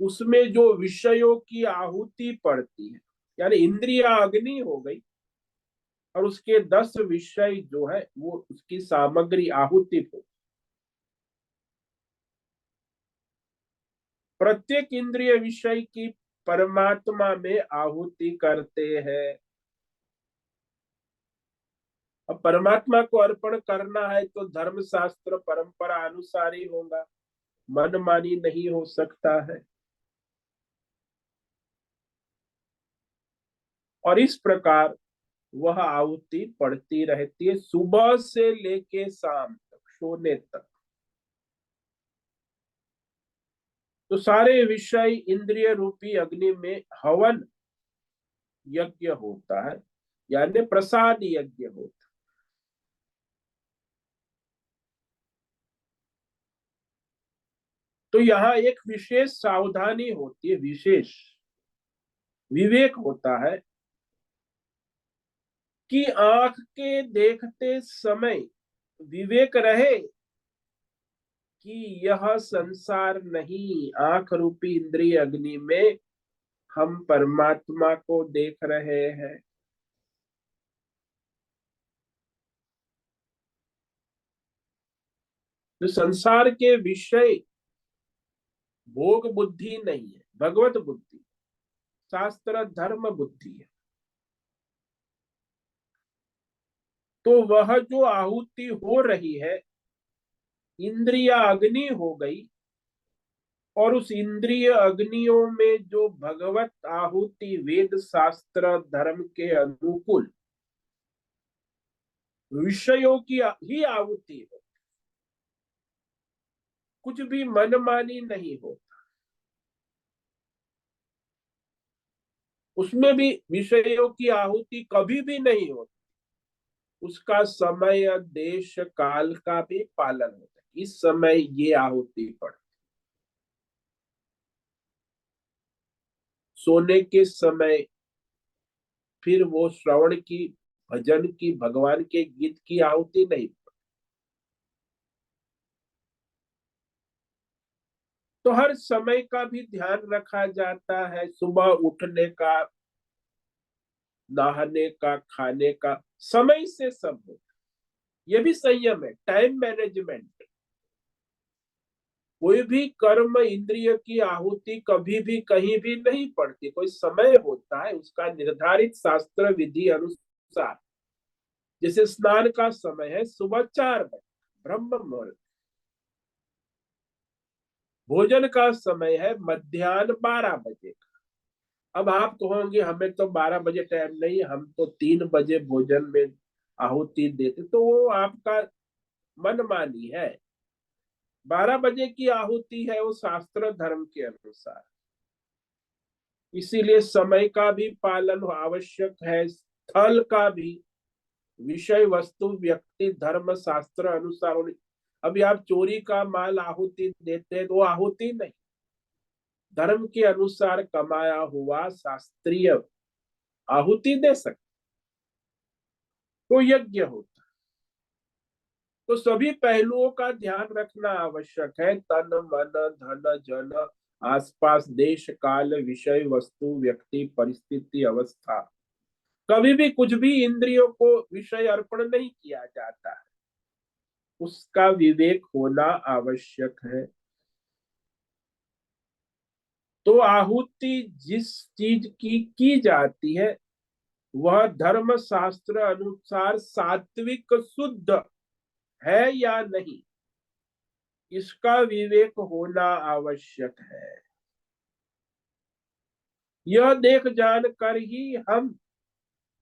उसमें जो विषयों की आहुति पड़ती है, यानी इंद्रिया अग्नि हो गई, और उसके 10 विषय जो है वो उसकी सामग्री आहुति हो। प्रत्येक इंद्रिय विषय की परमात्मा में आहुति करते हैं। अब परमात्मा को अर्पण करना है तो धर्म शास्त्र परंपरा अनुसार ही होगा। मनमानी नहीं हो सकता है। और इस प्रकार वह आहुति पड़ती रहती है सुबह से लेके शाम तक, सोने तक। तो सारे विषय इंद्रिय रूपी अग्नि में हवन यज्ञ होता है, यानी प्रसाद यज्ञ होता है। तो यहाँ एक विशेष सावधानी होती है, विशेष विवेक होता है कि आंख के देखते समय विवेक रहे कि यह संसार नहीं, आंख रूपी इंद्रिय अग्नि में हम परमात्मा को देख रहे हैं। तो संसार के विषय भोग बुद्धि नहीं है, भगवत बुद्धि, शास्त्र धर्म बुद्धि है। तो वह जो आहुति हो रही है, इंद्रिया अग्नि हो गई, और उस इंद्रिय अग्नियों में जो भगवत आहुति वेद शास्त्र धर्म के अनुकूल विषयों की ही आहुति हो, कुछ भी मनमानी नहीं हो। उसमें भी विषयों की आहुति कभी भी नहीं होती, उसका समय देश काल का भी पालन होता है। इस समय ये आहुति पड़, सोने के समय फिर वो श्रवण की, भजन की, भगवान के गीत की आहुति नहीं। तो हर समय का भी ध्यान रखा जाता है, सुबह उठने का, नहाने का, खाने का, समय से सब हो। ये भी संयम है, टाइम मैनेजमेंट। कोई भी कर्म इंद्रिय की आहुति कभी भी कहीं भी नहीं पड़ती, कोई समय होता है उसका निर्धारित शास्त्र विधि अनुसार। जैसे स्नान का समय है सुबह 4 बजे, ब्रह्म मुहूर्त। भोजन का समय है मध्यान्ह 12 बजे। अब आप कहोगे हमें तो 12 बजे टाइम नहीं, हम तो 3 बजे भोजन में आहुति देते, तो वो आपका मनमानी है। 12 बजे की आहुति है वो शास्त्र धर्म के अनुसार। इसीलिए समय का भी पालन आवश्यक है, स्थल का भी, विषय वस्तु व्यक्ति धर्म शास्त्र अनुसार होनी। अभी आप चोरी का माल आहुति देते हैं तो वो आहुति नहीं, धर्म के अनुसार कमाया हुआ शास्त्रीय आहुति दे सकते, तो यज्ञ होता। तो सभी पहलुओं का ध्यान रखना आवश्यक है, तन मन धन जन, आसपास देश काल विषय वस्तु व्यक्ति परिस्थिति अवस्था। कभी भी कुछ भी इंद्रियों को विषय अर्पण नहीं किया जाता है, उसका विवेक होना आवश्यक है। तो आहुति जिस चीज की जाती है वह धर्म शास्त्र अनुसार सात्विक शुद्ध है या नहीं, इसका विवेक होना आवश्यक है। यह देख जान कर ही हम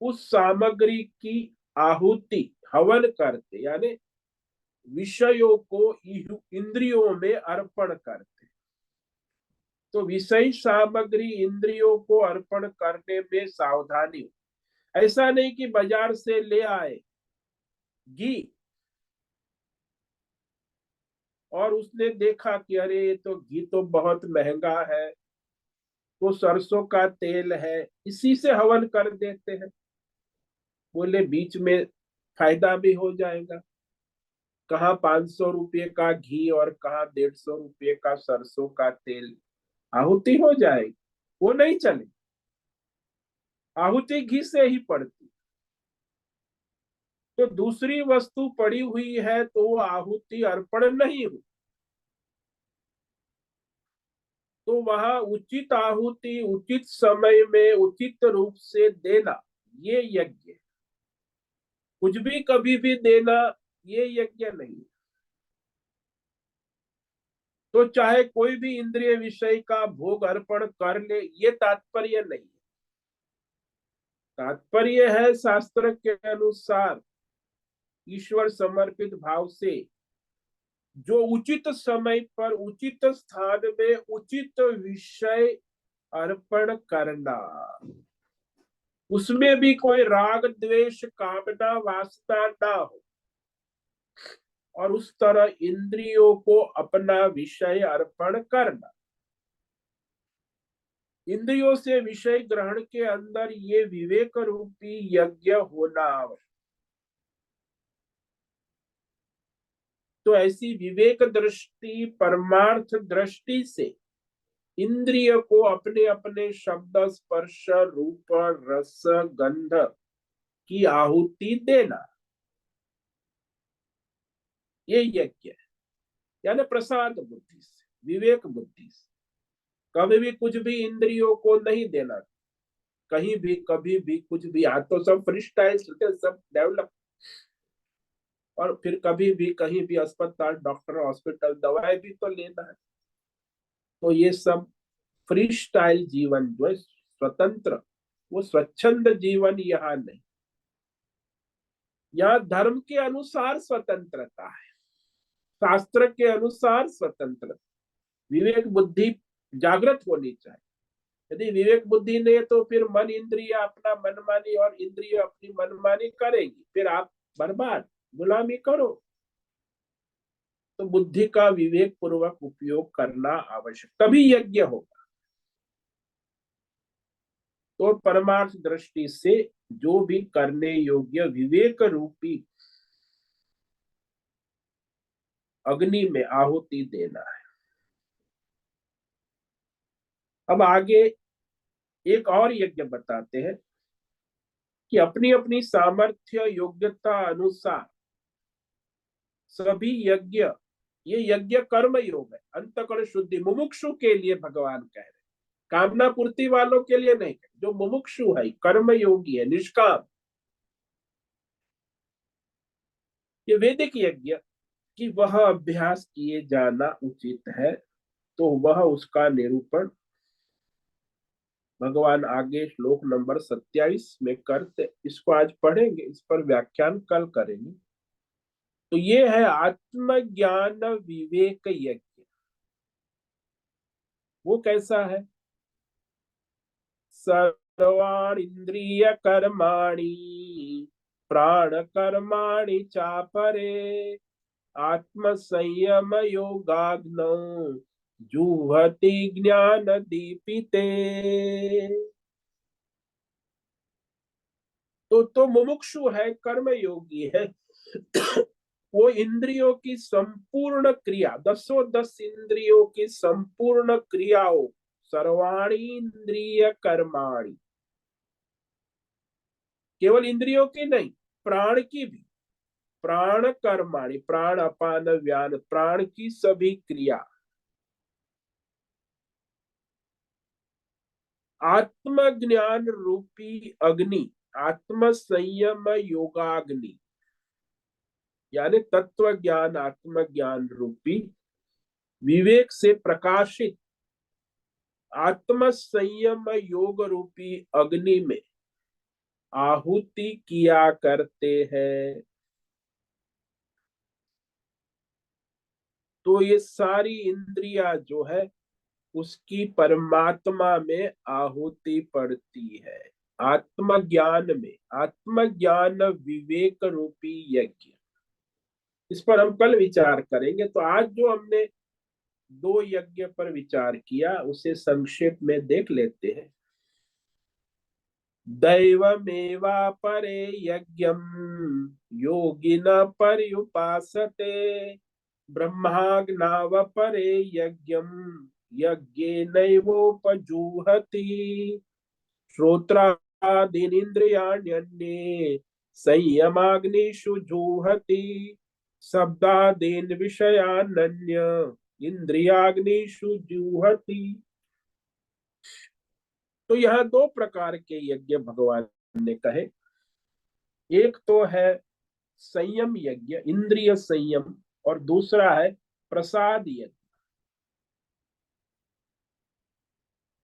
उस सामग्री की आहुति हवन करते, यानी विषयों को इंद्रियों में अर्पण करते। तो विषय सामग्री इंद्रियों को अर्पण करने में सावधानी। ऐसा नहीं कि बाजार से ले आए घी और उसने देखा कि अरे ये तो घी तो बहुत महंगा है, तो सरसों का तेल है, इसी से हवन कर देते हैं। बोले बीच में फायदा भी हो जाएगा, कहाँ 500 रुपये का घी और कहाँ 150 रुपये का सरसों का तेल, आहुति हो जाएगी। वो नहीं चले, आहुति घी से ही पड़ती। तो दूसरी वस्तु पड़ी हुई है तो वो आहुति अर्पण नहीं हुई। तो वहां उचित आहुति उचित समय में उचित रूप से देना, ये यज्ञ। कुछ भी कभी भी देना, ये यज्ञ नहीं। तो चाहे कोई भी इंद्रिय विषय का भोग अर्पण कर ले, ये तात्पर्य नहीं है। तात्पर्य है शास्त्र के अनुसार ईश्वर समर्पित भाव से जो उचित समय पर उचित स्थान में उचित विषय अर्पण करना, उसमें भी कोई राग द्वेष कामना वासना ना हो, और उस तरह इंद्रियों को अपना विषय अर्पण करना। इंद्रियों से विषय ग्रहण के अंदर ये विवेक रूपी यज्ञ होना आवश्यक। तो ऐसी विवेक दृष्टि परमार्थ दृष्टि से इंद्रिय को अपने अपने शब्द स्पर्श रूप रस गंध की आहुति देना, ये यज्ञ है। यानी प्रसाद बुद्धि से, विवेक बुद्धि से, कभी भी कुछ भी इंद्रियों को नहीं देना, कहीं भी कभी भी कुछ भी। आज तो सब फ्री स्टाइल, सब डेवलप, और फिर कभी भी कहीं भी अस्पताल, डॉक्टर, हॉस्पिटल, दवाई भी तो लेना है। तो ये सब फ्री स्टाइल जीवन जो है, स्वतंत्र, वो स्वच्छंद जीवन यहाँ नहीं। यहाँ धर्म के अनुसार स्वतंत्रता है, शास्त्र के अनुसार स्वतंत्रता। विवेक बुद्धि जागृत होनी चाहिए। यदि विवेक बुद्धि नहीं है तो फिर मन इंद्रिय अपना मनमानी और इंद्रिय अपनी मनमानी करेगी, फिर आप बर्बाद, गुलामी करो। तो बुद्धि का विवेक पूर्वक उपयोग करना आवश्यक, तभी यज्ञ होगा। तो परमार्थ दृष्टि से जो भी करने योग्य विवेक रूपी अग्नि में आहुति देना है। अब आगे एक और यज्ञ बताते हैं कि अपनी अपनी सामर्थ्य योग्यता अनुसार सभी यज्ञ, ये यज्ञ कर्म योग है, अंतःकरण शुद्धि मुमुक्षु के लिए भगवान कह रहे, कामना पूर्ति वालों के लिए नहीं। जो मुमुक्षु है, कर्म योगी है, निष्काम, ये वैदिक यज्ञ कि वह अभ्यास किए जाना उचित है। तो वह उसका निरूपण भगवान आगे श्लोक नंबर 27 में करते, इसको आज पढ़ेंगे, इस पर व्याख्यान कल करेंगे। तो ये है आत्मज्ञान विवेक यज्ञ। वो कैसा है? सर्वाणि इंद्रिय कर्माणि प्राण कर्माणि चापरे आत्म संयम योगाग्नौ जुहति ज्ञान दीपिते। तो मुमुक्षु है, कर्म योगी है, वो इंद्रियों की संपूर्ण क्रिया, 10 इंद्रियों की संपूर्ण क्रियाओं, सर्वाणी इंद्रिय कर्माणि, केवल इंद्रियों की नहीं, प्राण की भी, प्राण कर्माणि, प्राण अपान व्यान, प्राण की सभी क्रिया, आत्मज्ञान रूपी अग्नि, आत्म संयम योगाग्नि, यानी तत्व ज्ञान आत्मज्ञान रूपी विवेक से प्रकाशित आत्म संयम योग रूपी अग्नि में आहुति किया करते हैं। तो ये सारी इंद्रिया जो है उसकी परमात्मा में आहुति पड़ती है, आत्मज्ञान में, आत्मज्ञान विवेक रूपी यज्ञ। इस पर हम कल विचार करेंगे। तो आज जो हमने 2 यज्ञ पर विचार किया उसे संक्षेप में देख लेते हैं। दैवमेवापरे यज्ञम योगिन पर्युपासते ब्रह्माग्नावपरे यज्ञम यज्ञेनैवोपजुहति श्रोत्रादीनिन्द्रियाण्यन्ये संयमाग्निषु जुहति शब्दादीन विषयान्य इंद्रियाग्निषु जुहति। तो यहाँ 2 प्रकार के यज्ञ भगवान ने कहे। एक तो है संयम यज्ञ, इंद्रिय संयम, और दूसरा है प्रसाद यज्ञ।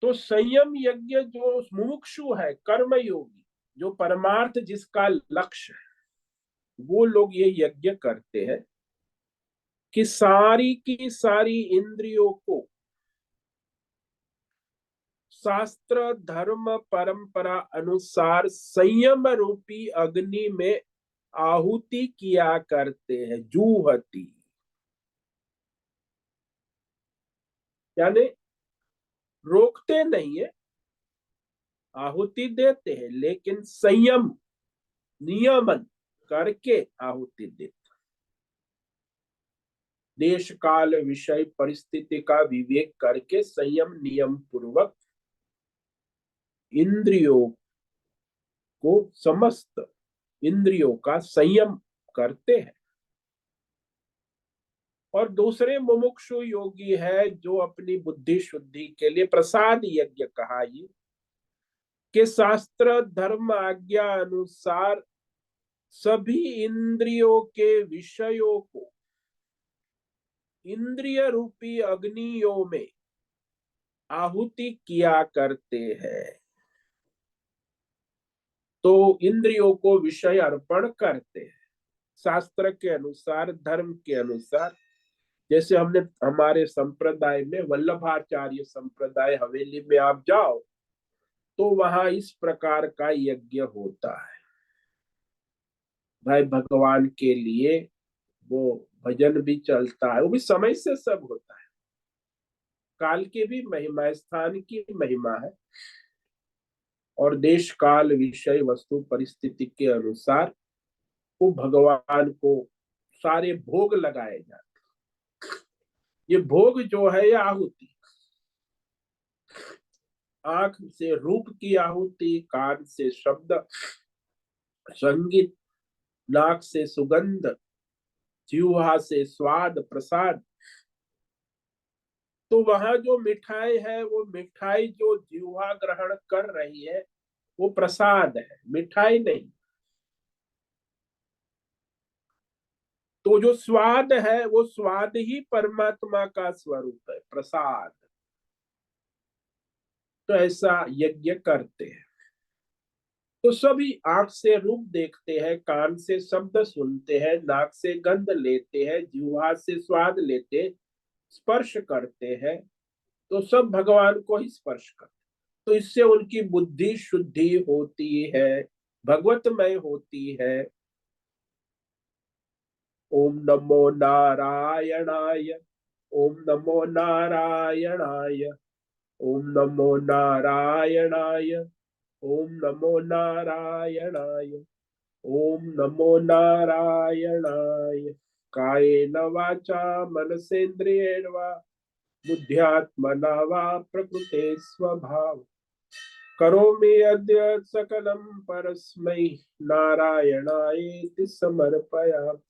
तो संयम यज्ञ जो मुमुक्षु है, कर्म योगी, जो परमार्थ जिसका लक्ष्य है, वो लोग ये यज्ञ करते हैं कि सारी की सारी इंद्रियों को शास्त्र धर्म परंपरा अनुसार संयम रूपी अग्नि में आहुति किया करते हैं, जूहति, यानी रोकते नहीं है, आहुति देते हैं, लेकिन संयम नियमन करके आहुति देते, देश काल विषय परिस्थिति का विवेक करके संयम नियम पूर्वक इंद्रियों को, समस्त इंद्रियों का संयम करते हैं। और दूसरे मुमुक्षु योगी है जो अपनी बुद्धि शुद्धि के लिए प्रसाद यज्ञ कहा, ये कि शास्त्र धर्म आज्ञा अनुसार सभी इंद्रियों के विषयों को इंद्रिय रूपी अग्नियों में आहुति किया करते हैं। तो इंद्रियों को विषय अर्पण करते हैं शास्त्र के अनुसार, धर्म के अनुसार। जैसे हमने हमारे संप्रदाय में वल्लभाचार्य संप्रदाय हवेली में आप जाओ तो वहां इस प्रकार का यज्ञ होता है भाई, भगवान के लिए वो भजन भी चलता है, वो भी समय से सब होता है, काल की भी महिमा है, स्थान की महिमा है, और देश काल विषय वस्तु परिस्थिति के अनुसार वो भगवान को सारे भोग लगाए जाते। ये भोग जो है, ये आहुति, आंख से रूप की आहुति, कान से शब्द संगीत, नाक से सुगंध, जीवा से स्वाद प्रसाद। तो वहां जो मिठाई है, वो मिठाई जो जीवा ग्रहण कर रही है वो प्रसाद है, मिठाई नहीं। तो जो स्वाद है वो स्वाद ही परमात्मा का स्वरूप है, प्रसाद। तो ऐसा यज्ञ करते हैं। तो सभी आंख से रूप देखते हैं, कान से शब्द सुनते हैं, नाक से गंध लेते हैं, जीवा से स्वाद लेते, स्पर्श करते हैं, तो सब भगवान को ही स्पर्श करते। तो इससे उनकी बुद्धि शुद्धि होती है, भगवतमय होती है। ओम नमो नारायणाय, ओम नमो नारायणाय, ओम नमो नारायणाय, ओम नमो नारायणाय, ओम नमो नारायणाय। कायेन वाचा मनसेन्द्रियेण वा बुद्ध्यात्मना वा प्रकृते स्वभाव करोमि अद्य सकलं परस्मै नारायणायेति समर्पयामि।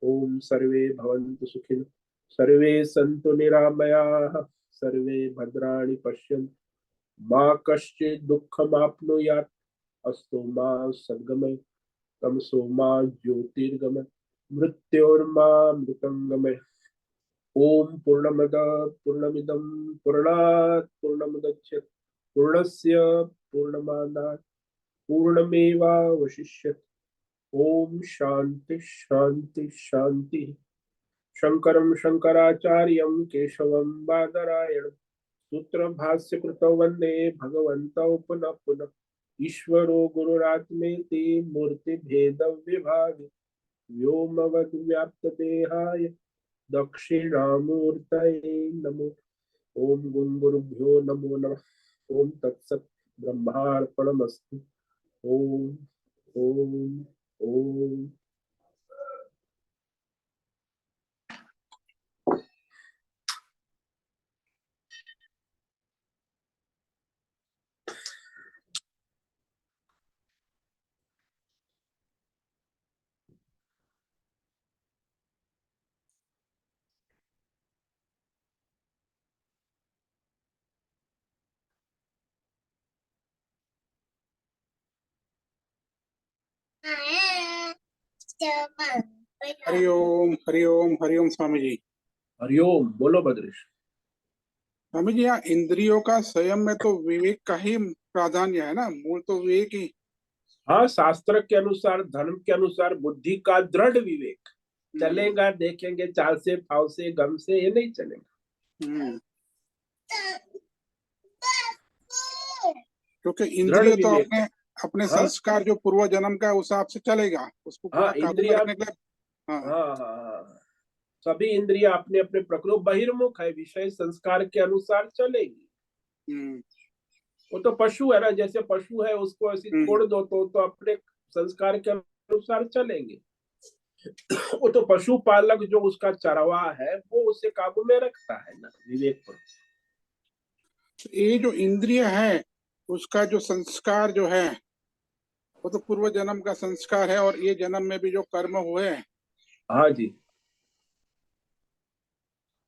ओम सर्वे भवन्तु सुखिनः, सर्वे सन्तु निरामयाः, सर्वे भद्राणि पश्यन्तु, मा कश्चित् दुःखमाप्नुयात्, अस्तु मा सद्गमय, तमसो मा ज्योतिर्गमय, मृत्योर्मा मृतंगमय। ओम पूर्णमद पूर्णमिदं पूर्णात् पूर्णमुदच्यते, पूर्णस्य पूर्णमादाय पूर्णमेवावशिष्यते। ओम शांति शांति शांति। शंकरं शंकराचार्यं केशवं बादरायणं सूत्र भाष्य कृतौ वंदे भगवन्तौ पुनः पुनः। ईश्वरो गुरुरात्मेति मूर्ति भेद विभाग व्योमवद् व्याप्त देहाय दक्षिणामूर्तये नमो। ओम गुरुभ्यो नमो नमः। ओम तत्सत् ब्रह्मार्पणमस्तु। ओम ओम ओम। हरि ओम हरि ओम हरि ओम स्वामी जी। हरिओम। बोलो बद्रेश। स्वामी जी, यहाँ इंद्रियों का संयम में तो विवेक का ही प्राधान्य है ना, मूल तो विवेक ही। हाँ, शास्त्र के अनुसार, धर्म के अनुसार बुद्धि का दृढ़ विवेक हम्म। चलेगा, देखेंगे चाल से फाव से गम से, ये नहीं चलेगा। हम्म। क्योंकि दृढ़ इंद्रिय तो विवेक। अपने अपने हाँ संस्कार जो पूर्व जन्म का है उस हिसाब से चलेगा, उसको हाँ, पूरा काबू में इंद्रिया। रखने के लिए। हाँ। हाँ हाँ हाँ, सभी इंद्रिया अपने अपने प्रकृति बहिर्मुख है, विषय संस्कार के अनुसार चलेगी। हम्म। वो तो पशु है ना, जैसे पशु है उसको ऐसे हम्म। छोड़ दो तो अपने संस्कार के अनुसार चलेंगे। वो तो पशुपालक जो उसका चरवाह है वो उसे काबू में रखता है ना, विवेक पर। ये जो इंद्रिय है उसका जो संस्कार जो है वो तो पूर्व जन्म का संस्कार है, और ये जन्म में भी जो कर्म हुए हैं हाँ जी।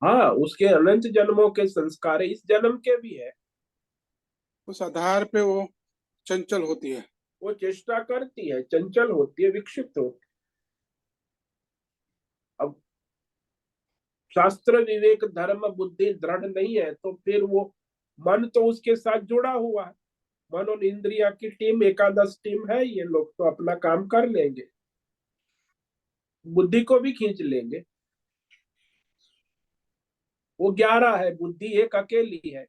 हाँ, उसके अनंत जन्मों के संस्कार इस जन्म के भी है। उस आधार पे वो चंचल होती है। वो चेष्टा करती है, चंचल होती है, विक्षिप्त होती है। अब शास्त्र विवेक धर्म बुद्धि दृढ़ नहीं है तो फिर वो मन तो उसके साथ जुड़ा हुआ है। मन और इंद्रिया की टीम, एकादश टीम है, ये लोग तो अपना काम कर लेंगे, बुद्धि को भी खींच लेंगे। वो 11 है, बुद्धि एक अकेली है।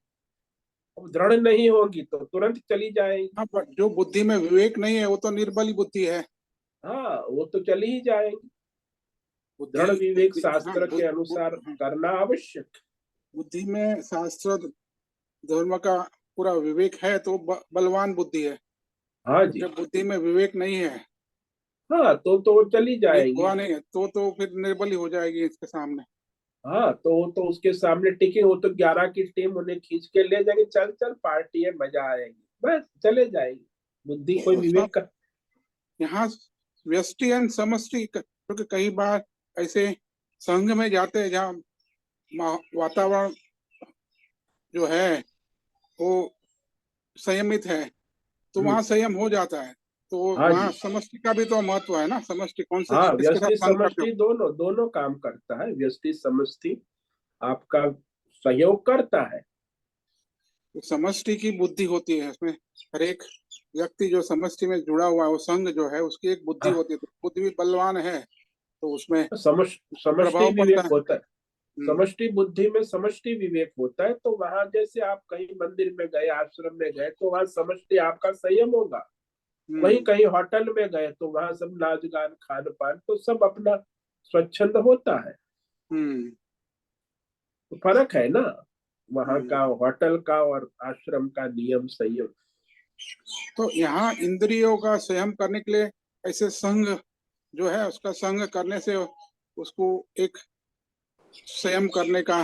अब दृढ़ नहीं होगी तो तुरंत चली जाएगी। हाँ, पर जो बुद्धि में विवेक नहीं है वो तो निर्बल ही बुद्धि है। हाँ, वो तो चली ही जाएगी। बुद्धि दृढ़ विवेक बुद्धि हाँ, शास्त्र के अनुसार हाँ, करना आवश्यक। बुद्धि में शास्त्र धर्म का पूरा विवेक है तो बलवान बुद्धि है। हाँ और जी। जब बुद्धि में विवेक नहीं है, हाँ, तो वो चली विवेक जाएगी। हुआ नहीं है, तो फिर निर्बल ही हो जाएगी इसके सामने। हाँ, तो वो तो उसके सामने टिके, वो तो 11 की टीम उन्हें खींच के ले जाएगी, चल चल पार्टी है, मजा आएगी, बस चले जाएगी। बुद्धि कोई तो सब विवेक का। यहाँ व्यष्टि एंड समष्टि, क्योंकि कई बार ऐसे संघ में जाते हैं जहाँ वातावरण जो है वो संयमित है, तो वहाँ हम्म। संयम हो जाता है। तो हाँ वहाँ जी। समष्टि का भी तो महत्व है ना, समष्टि कौन से हाँ, किसके साथ व्यष्टि संग करते हो। समष्टि दोनों दोनों काम करता है, व्यष्टि समष्टि आपका सहयोग करता है। तो समष्टि की बुद्धि होती है उसमें, हर एक व्यक्ति जो समष्टि में जुड़ा हुआ है वो संघ जो है उसकी एक बुद्धि हाँ, होती है, तो बुद्धि भी बलवान है तो उसमें समष्टि प्रभाव पड़ता विवेक है। होता है। हम्म। समष्टि बुद्धि में समष्टि विवेक होता है, तो वहां जैसे आप कहीं मंदिर में गए, आश्रम में गए, तो वहां समष्टि आपका संयम होगा। वहीं हम्म। कहीं होटल में गए तो वहां सब नाच गान खान पान तो सब अपना स्वच्छंद होता है। हम्म। तो फर्क है ना, वहां हम्म। का होटल का और आश्रम का नियम संयम। तो यहाँ इंद्रियों का संयम करने के लिए ऐसे संघ जो है उसका संघ करने से उसको एक संयम करने का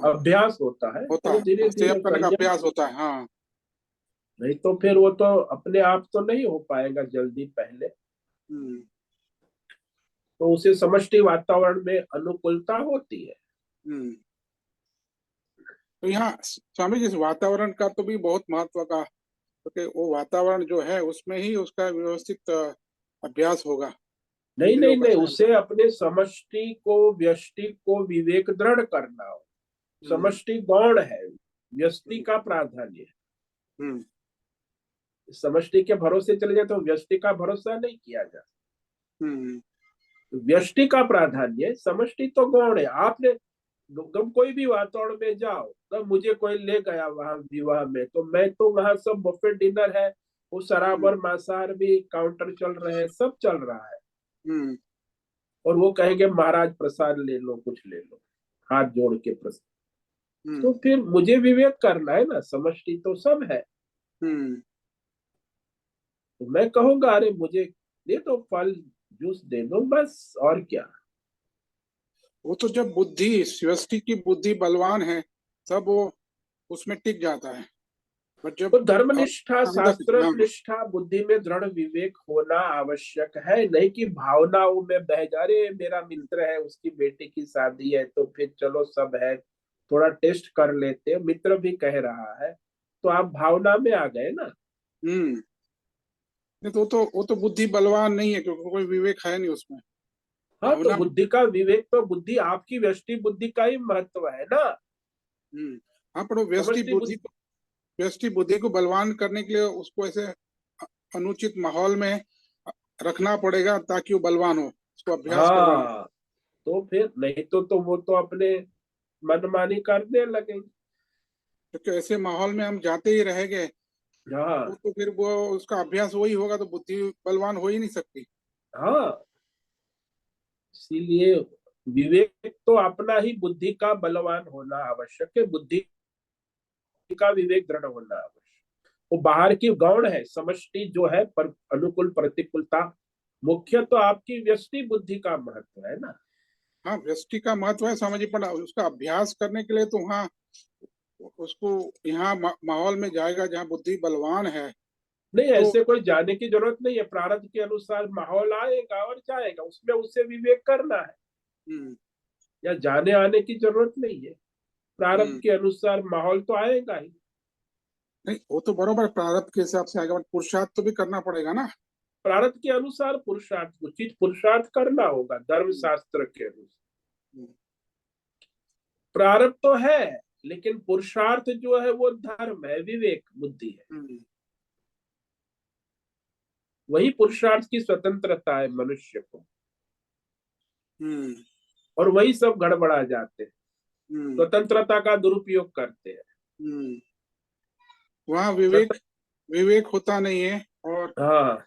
अभ्यास होता है, होता तो धीरे है, संयम धीरे करने का संयम। अभ्यास होता है। हाँ। नहीं तो फिर वो तो अपने आप तो नहीं हो पाएगा जल्दी पहले। हम्म। तो उसे समष्टि वातावरण में अनुकूलता होती है। हम्म। तो यहाँ स्वामी जी, इस वातावरण का तो भी बहुत महत्व का, क्योंकि वो वातावरण जो है उसमें ही उसका व्यवस्थित अभ्यास होगा नहीं इंद्रियों नहीं का नहीं, संयम का। उसे अपने समष्टि को व्यष्टि को विवेक दृढ़ करना हो। हम्म। समष्टि गौण है, व्यष्टि का प्राधान्य है। हम्म। समष्टि के भरोसे चले जाए तो व्यष्टि का भरोसा नहीं किया जा। हम्म। तो व्यष्टि का प्राधान्य है, समष्टि तो गौण है। आपने तुम कोई भी वातावरण में जाओ, तब मुझे कोई ले गया वहां विवाह में, तो मैं तो वहां सब बुफे डिनर है, वो शराब हम्म। और मांसाहार भी काउंटर चल रहे हैं, सब चल रहा है। हम्म। और वो कहेंगे महाराज प्रसाद ले लो, कुछ ले लो, हाथ जोड़ के प्रसाद। तो हम्म। फिर मुझे विवेक करना है ना, समष्टि तो सब है। हम्म। तो मैं कहूंगा अरे मुझे दे दो फल, जूस दे दो, बस और क्या। वो तो जब बुद्धि व्यष्टि की बुद्धि बलवान है तब वो उसमें टिक जाता है, पर जब तो धर्मनिष्ठा, अंदर। शास्त्र हाँ। निष्ठा, बुद्धि में दृढ़ विवेक होना आवश्यक है, नहीं कि भावनाओं में बह जा रहे मेरा मित्र है उसकी बेटी की शादी है तो फिर चलो सब है, थोड़ा टेस्ट कर लेते हैं, मित्र भी कह रहा है, तो आप भावना में आ गए ना। नहीं तो वो तो बुद्धि बलवान नहीं है, क्योंकि कोई विवेक है नहीं उसमें। हाँ, तो भावना। बुद्धि का विवेक तो बुद्धि आपकी व्यष्टि बुद्धि का ही महत्व है ना। हाँ, पर वो समष्टि बुद्धि व्यष्टि बुद्धि को बलवान करने के लिए उसको ऐसे अनुचित माहौल में रखना पड़ेगा ताकि वो बलवान हो, उसको अभ्यास करवाना। हाँ, तो फिर नहीं तो वो तो अपने मनमानी करने लगेंगे। क्योंकि ऐसे माहौल में हम जाते ही रहेंगे हाँ तो फिर वो उसका अभ्यास वही होगा, तो बुद्धि बलवान हो ही नहीं सकती। हाँ, इसीलिए विवेक तो अपना ही बुद्धि का बलवान होना आवश्यक है, बुद्धि का विवेक दृढ़ होना आवश्यक। वो बाहर की गौण है, समष्टि जो है पर अनुकूल प्रतिकूलता, मुख्य तो आपकी व्यष्टि बुद्धि का महत्व है ना। हाँ, व्यष्टि का महत्व है समझिए, पर उसका अभ्यास करने के लिए तो वहाँ उसको यहाँ माहौल में जाएगा जहाँ बुद्धि बलवान है। नहीं, तो ऐसे कोई जाने की जरूरत नहीं है, प्रारब्ध के अनुसार माहौल आएगा और जाएगा, उसमें उसे विवेक करना है, हम्म या जाने आने की जरूरत नहीं है। प्रारब्ध हम्म के अनुसार माहौल तो आएगा ही। नहीं, वो तो बरोबर प्रारब्ध के हिसाब से आएगा, बट पुरुषार्थ तो भी करना पड़ेगा ना। प्रारब्ध के अनुसार पुरुषार्थ, उचित पुरुषार्थ करना होगा धर्म हम्म शास्त्र के अनुसार। हम्म प्रारब्ध तो है, लेकिन पुरुषार्थ जो है वो धर्म है, विवेक बुद्धि है। हम्म वही पुरुषार्थ की स्वतंत्रता है मनुष्य को, हम्म और वही सब गड़बड़ा जाते हैं, हम्म स्वतंत्रता का दुरुपयोग करते हैं। हम्म वहाँ स्वतंत्र विवेक होता नहीं है, और हाँ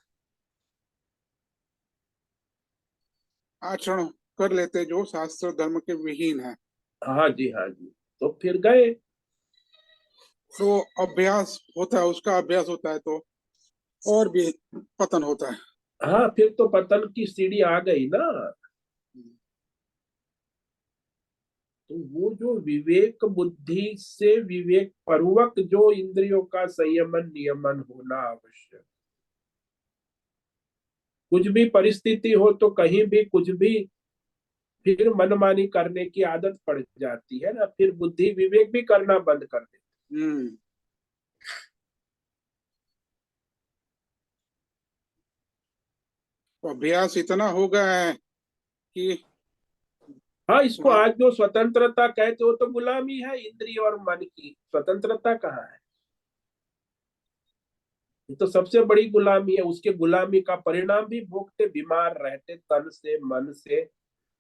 आचरण कर लेते जो शास्त्र धर्म के विहीन है। हाँ जी, हाँ जी, तो फिर गए। तो अभ्यास होता है, उसका अभ्यास होता है तो और भी पतन होता है। हाँ, फिर तो पतन की सीढ़ी आ गई ना। तो वो जो विवेक बुद्धि से विवेक पूर्वक जो इंद्रियों का संयमन नियमन होना आवश्यक। कुछ भी परिस्थिति हो तो कहीं भी कुछ भी फिर मनमानी करने की आदत पड़ जाती है ना, फिर बुद्धि विवेक भी करना बंद कर देती। हम्म तो अभ्यास इतना हो गया है कि हाँ, इसको वहाँ आज जो स्वतंत्रता कहते हो तो गुलामी है, इंद्रिय और मन की स्वतंत्रता कहाँ है। ये तो सबसे बड़ी गुलामी है, उसके गुलामी का परिणाम भी भोगते, बीमार रहते तन से मन से,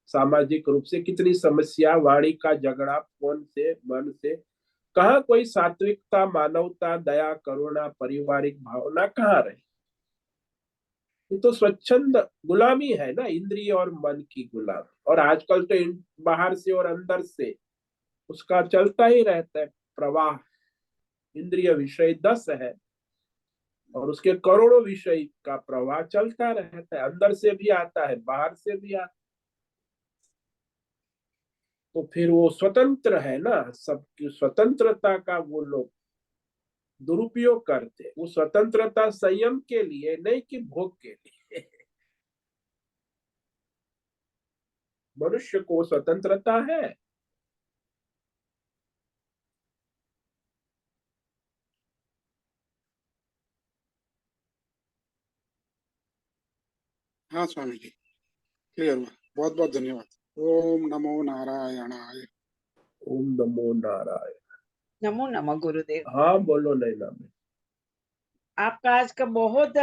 सामाजिक रूप से कितनी समस्या, वाणी का झगड़ा, फोन से, मन से, कहाँ कोई सात्विकता, मानवता, दया, करुणा, पारिवारिक भावना कहाँ रही। ये तो स्वच्छंद गुलामी है ना, इंद्रिय और मन की गुलामी। और आजकल तो बाहर से और अंदर से उसका चलता ही रहता है प्रवाह। इंद्रिय विषय 10 है और उसके करोड़ों विषय का प्रवाह चलता रहता है, अंदर से भी आता है बाहर से भी आता है। तो फिर वो स्वतंत्र है ना, सबकी स्वतंत्रता का वो लोग दुरुपयोग करते, वो स्वतंत्रता संयम के लिए नहीं कि भोग के लिए। मनुष्य को स्वतंत्रता है। हाँ स्वामी जी, क्लियर हुआ। बहुत बहुत धन्यवाद। ओम नमो नारायणाय। ओम नमो नारायण। नमो नमः गुरुदेव। हाँ बोलो नैना में। आपका आज का बहुत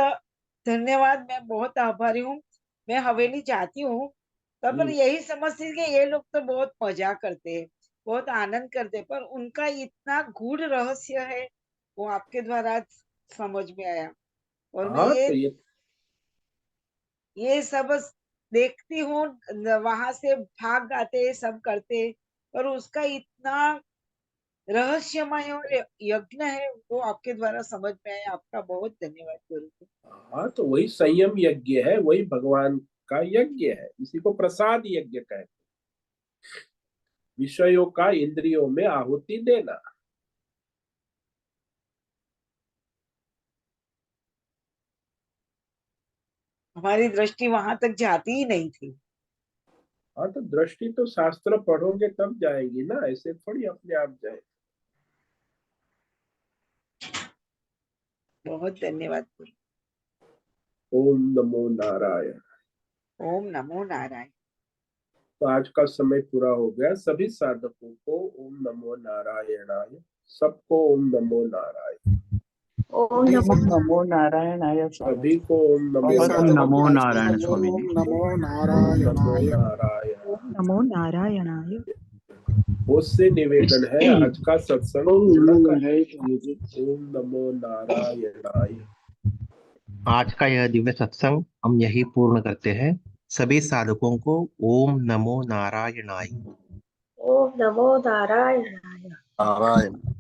धन्यवाद। मैं बहुत आभारी हूँ। मैं हवेली जाती हूँ पर यही समझती थी कि ये लोग तो बहुत मजा करते हैं, बहुत आनंद करते हैं, पर उनका इतना गूढ़ रहस्य है वो आपके द्वारा समझ में आया। और मैं हाँ, तो ये सब देखती हूँ, वहां से भाग आते सब करते, पर उसका इतना रहस्यमय और यज्ञ है वो आपके द्वारा समझ में आया। आपका बहुत धन्यवाद गुरु जी। हाँ, तो वही संयम यज्ञ है, वही भगवान का यज्ञ है, इसी को प्रसाद यज्ञ कहते हैं, विषयों का इंद्रियों में आहुति देना। हमारी दृष्टि वहां तक जाती ही नहीं थी। हाँ, तो दृष्टि तो शास्त्र पढ़ोगे तब जाएगी ना, ऐसे थोड़ी अपने आप जाए। बहुत धन्यवाद गुरु। ओम नमो नारायण। ओम नमो नारायण। तो आज का समय पूरा हो गया। सभी साधकों को ओम नमो नारायणाय। सबको ओम नमो नारायण। ओम सभी नमो नमो नारायणाय स्वामी सभी को ओम नमो सभी ओम साधकों नमो को नारायण। आज का नारायण स्वामी ओम जी। नमो ओम नमो नारायणाय। नारायण। ओम नमो नारायणाय। उससे निवेदन है आज का सत्संग ओम पूर्ण नमो कर। नारायण स्वामी जी। ओम नमो नारायणाय। आज का यह दिव्य सत्संग हम यही पूर्ण करते हैं। सभी साधकों को ओम नमो नारायणाय। ओम नमो नारायणाय। नारायण।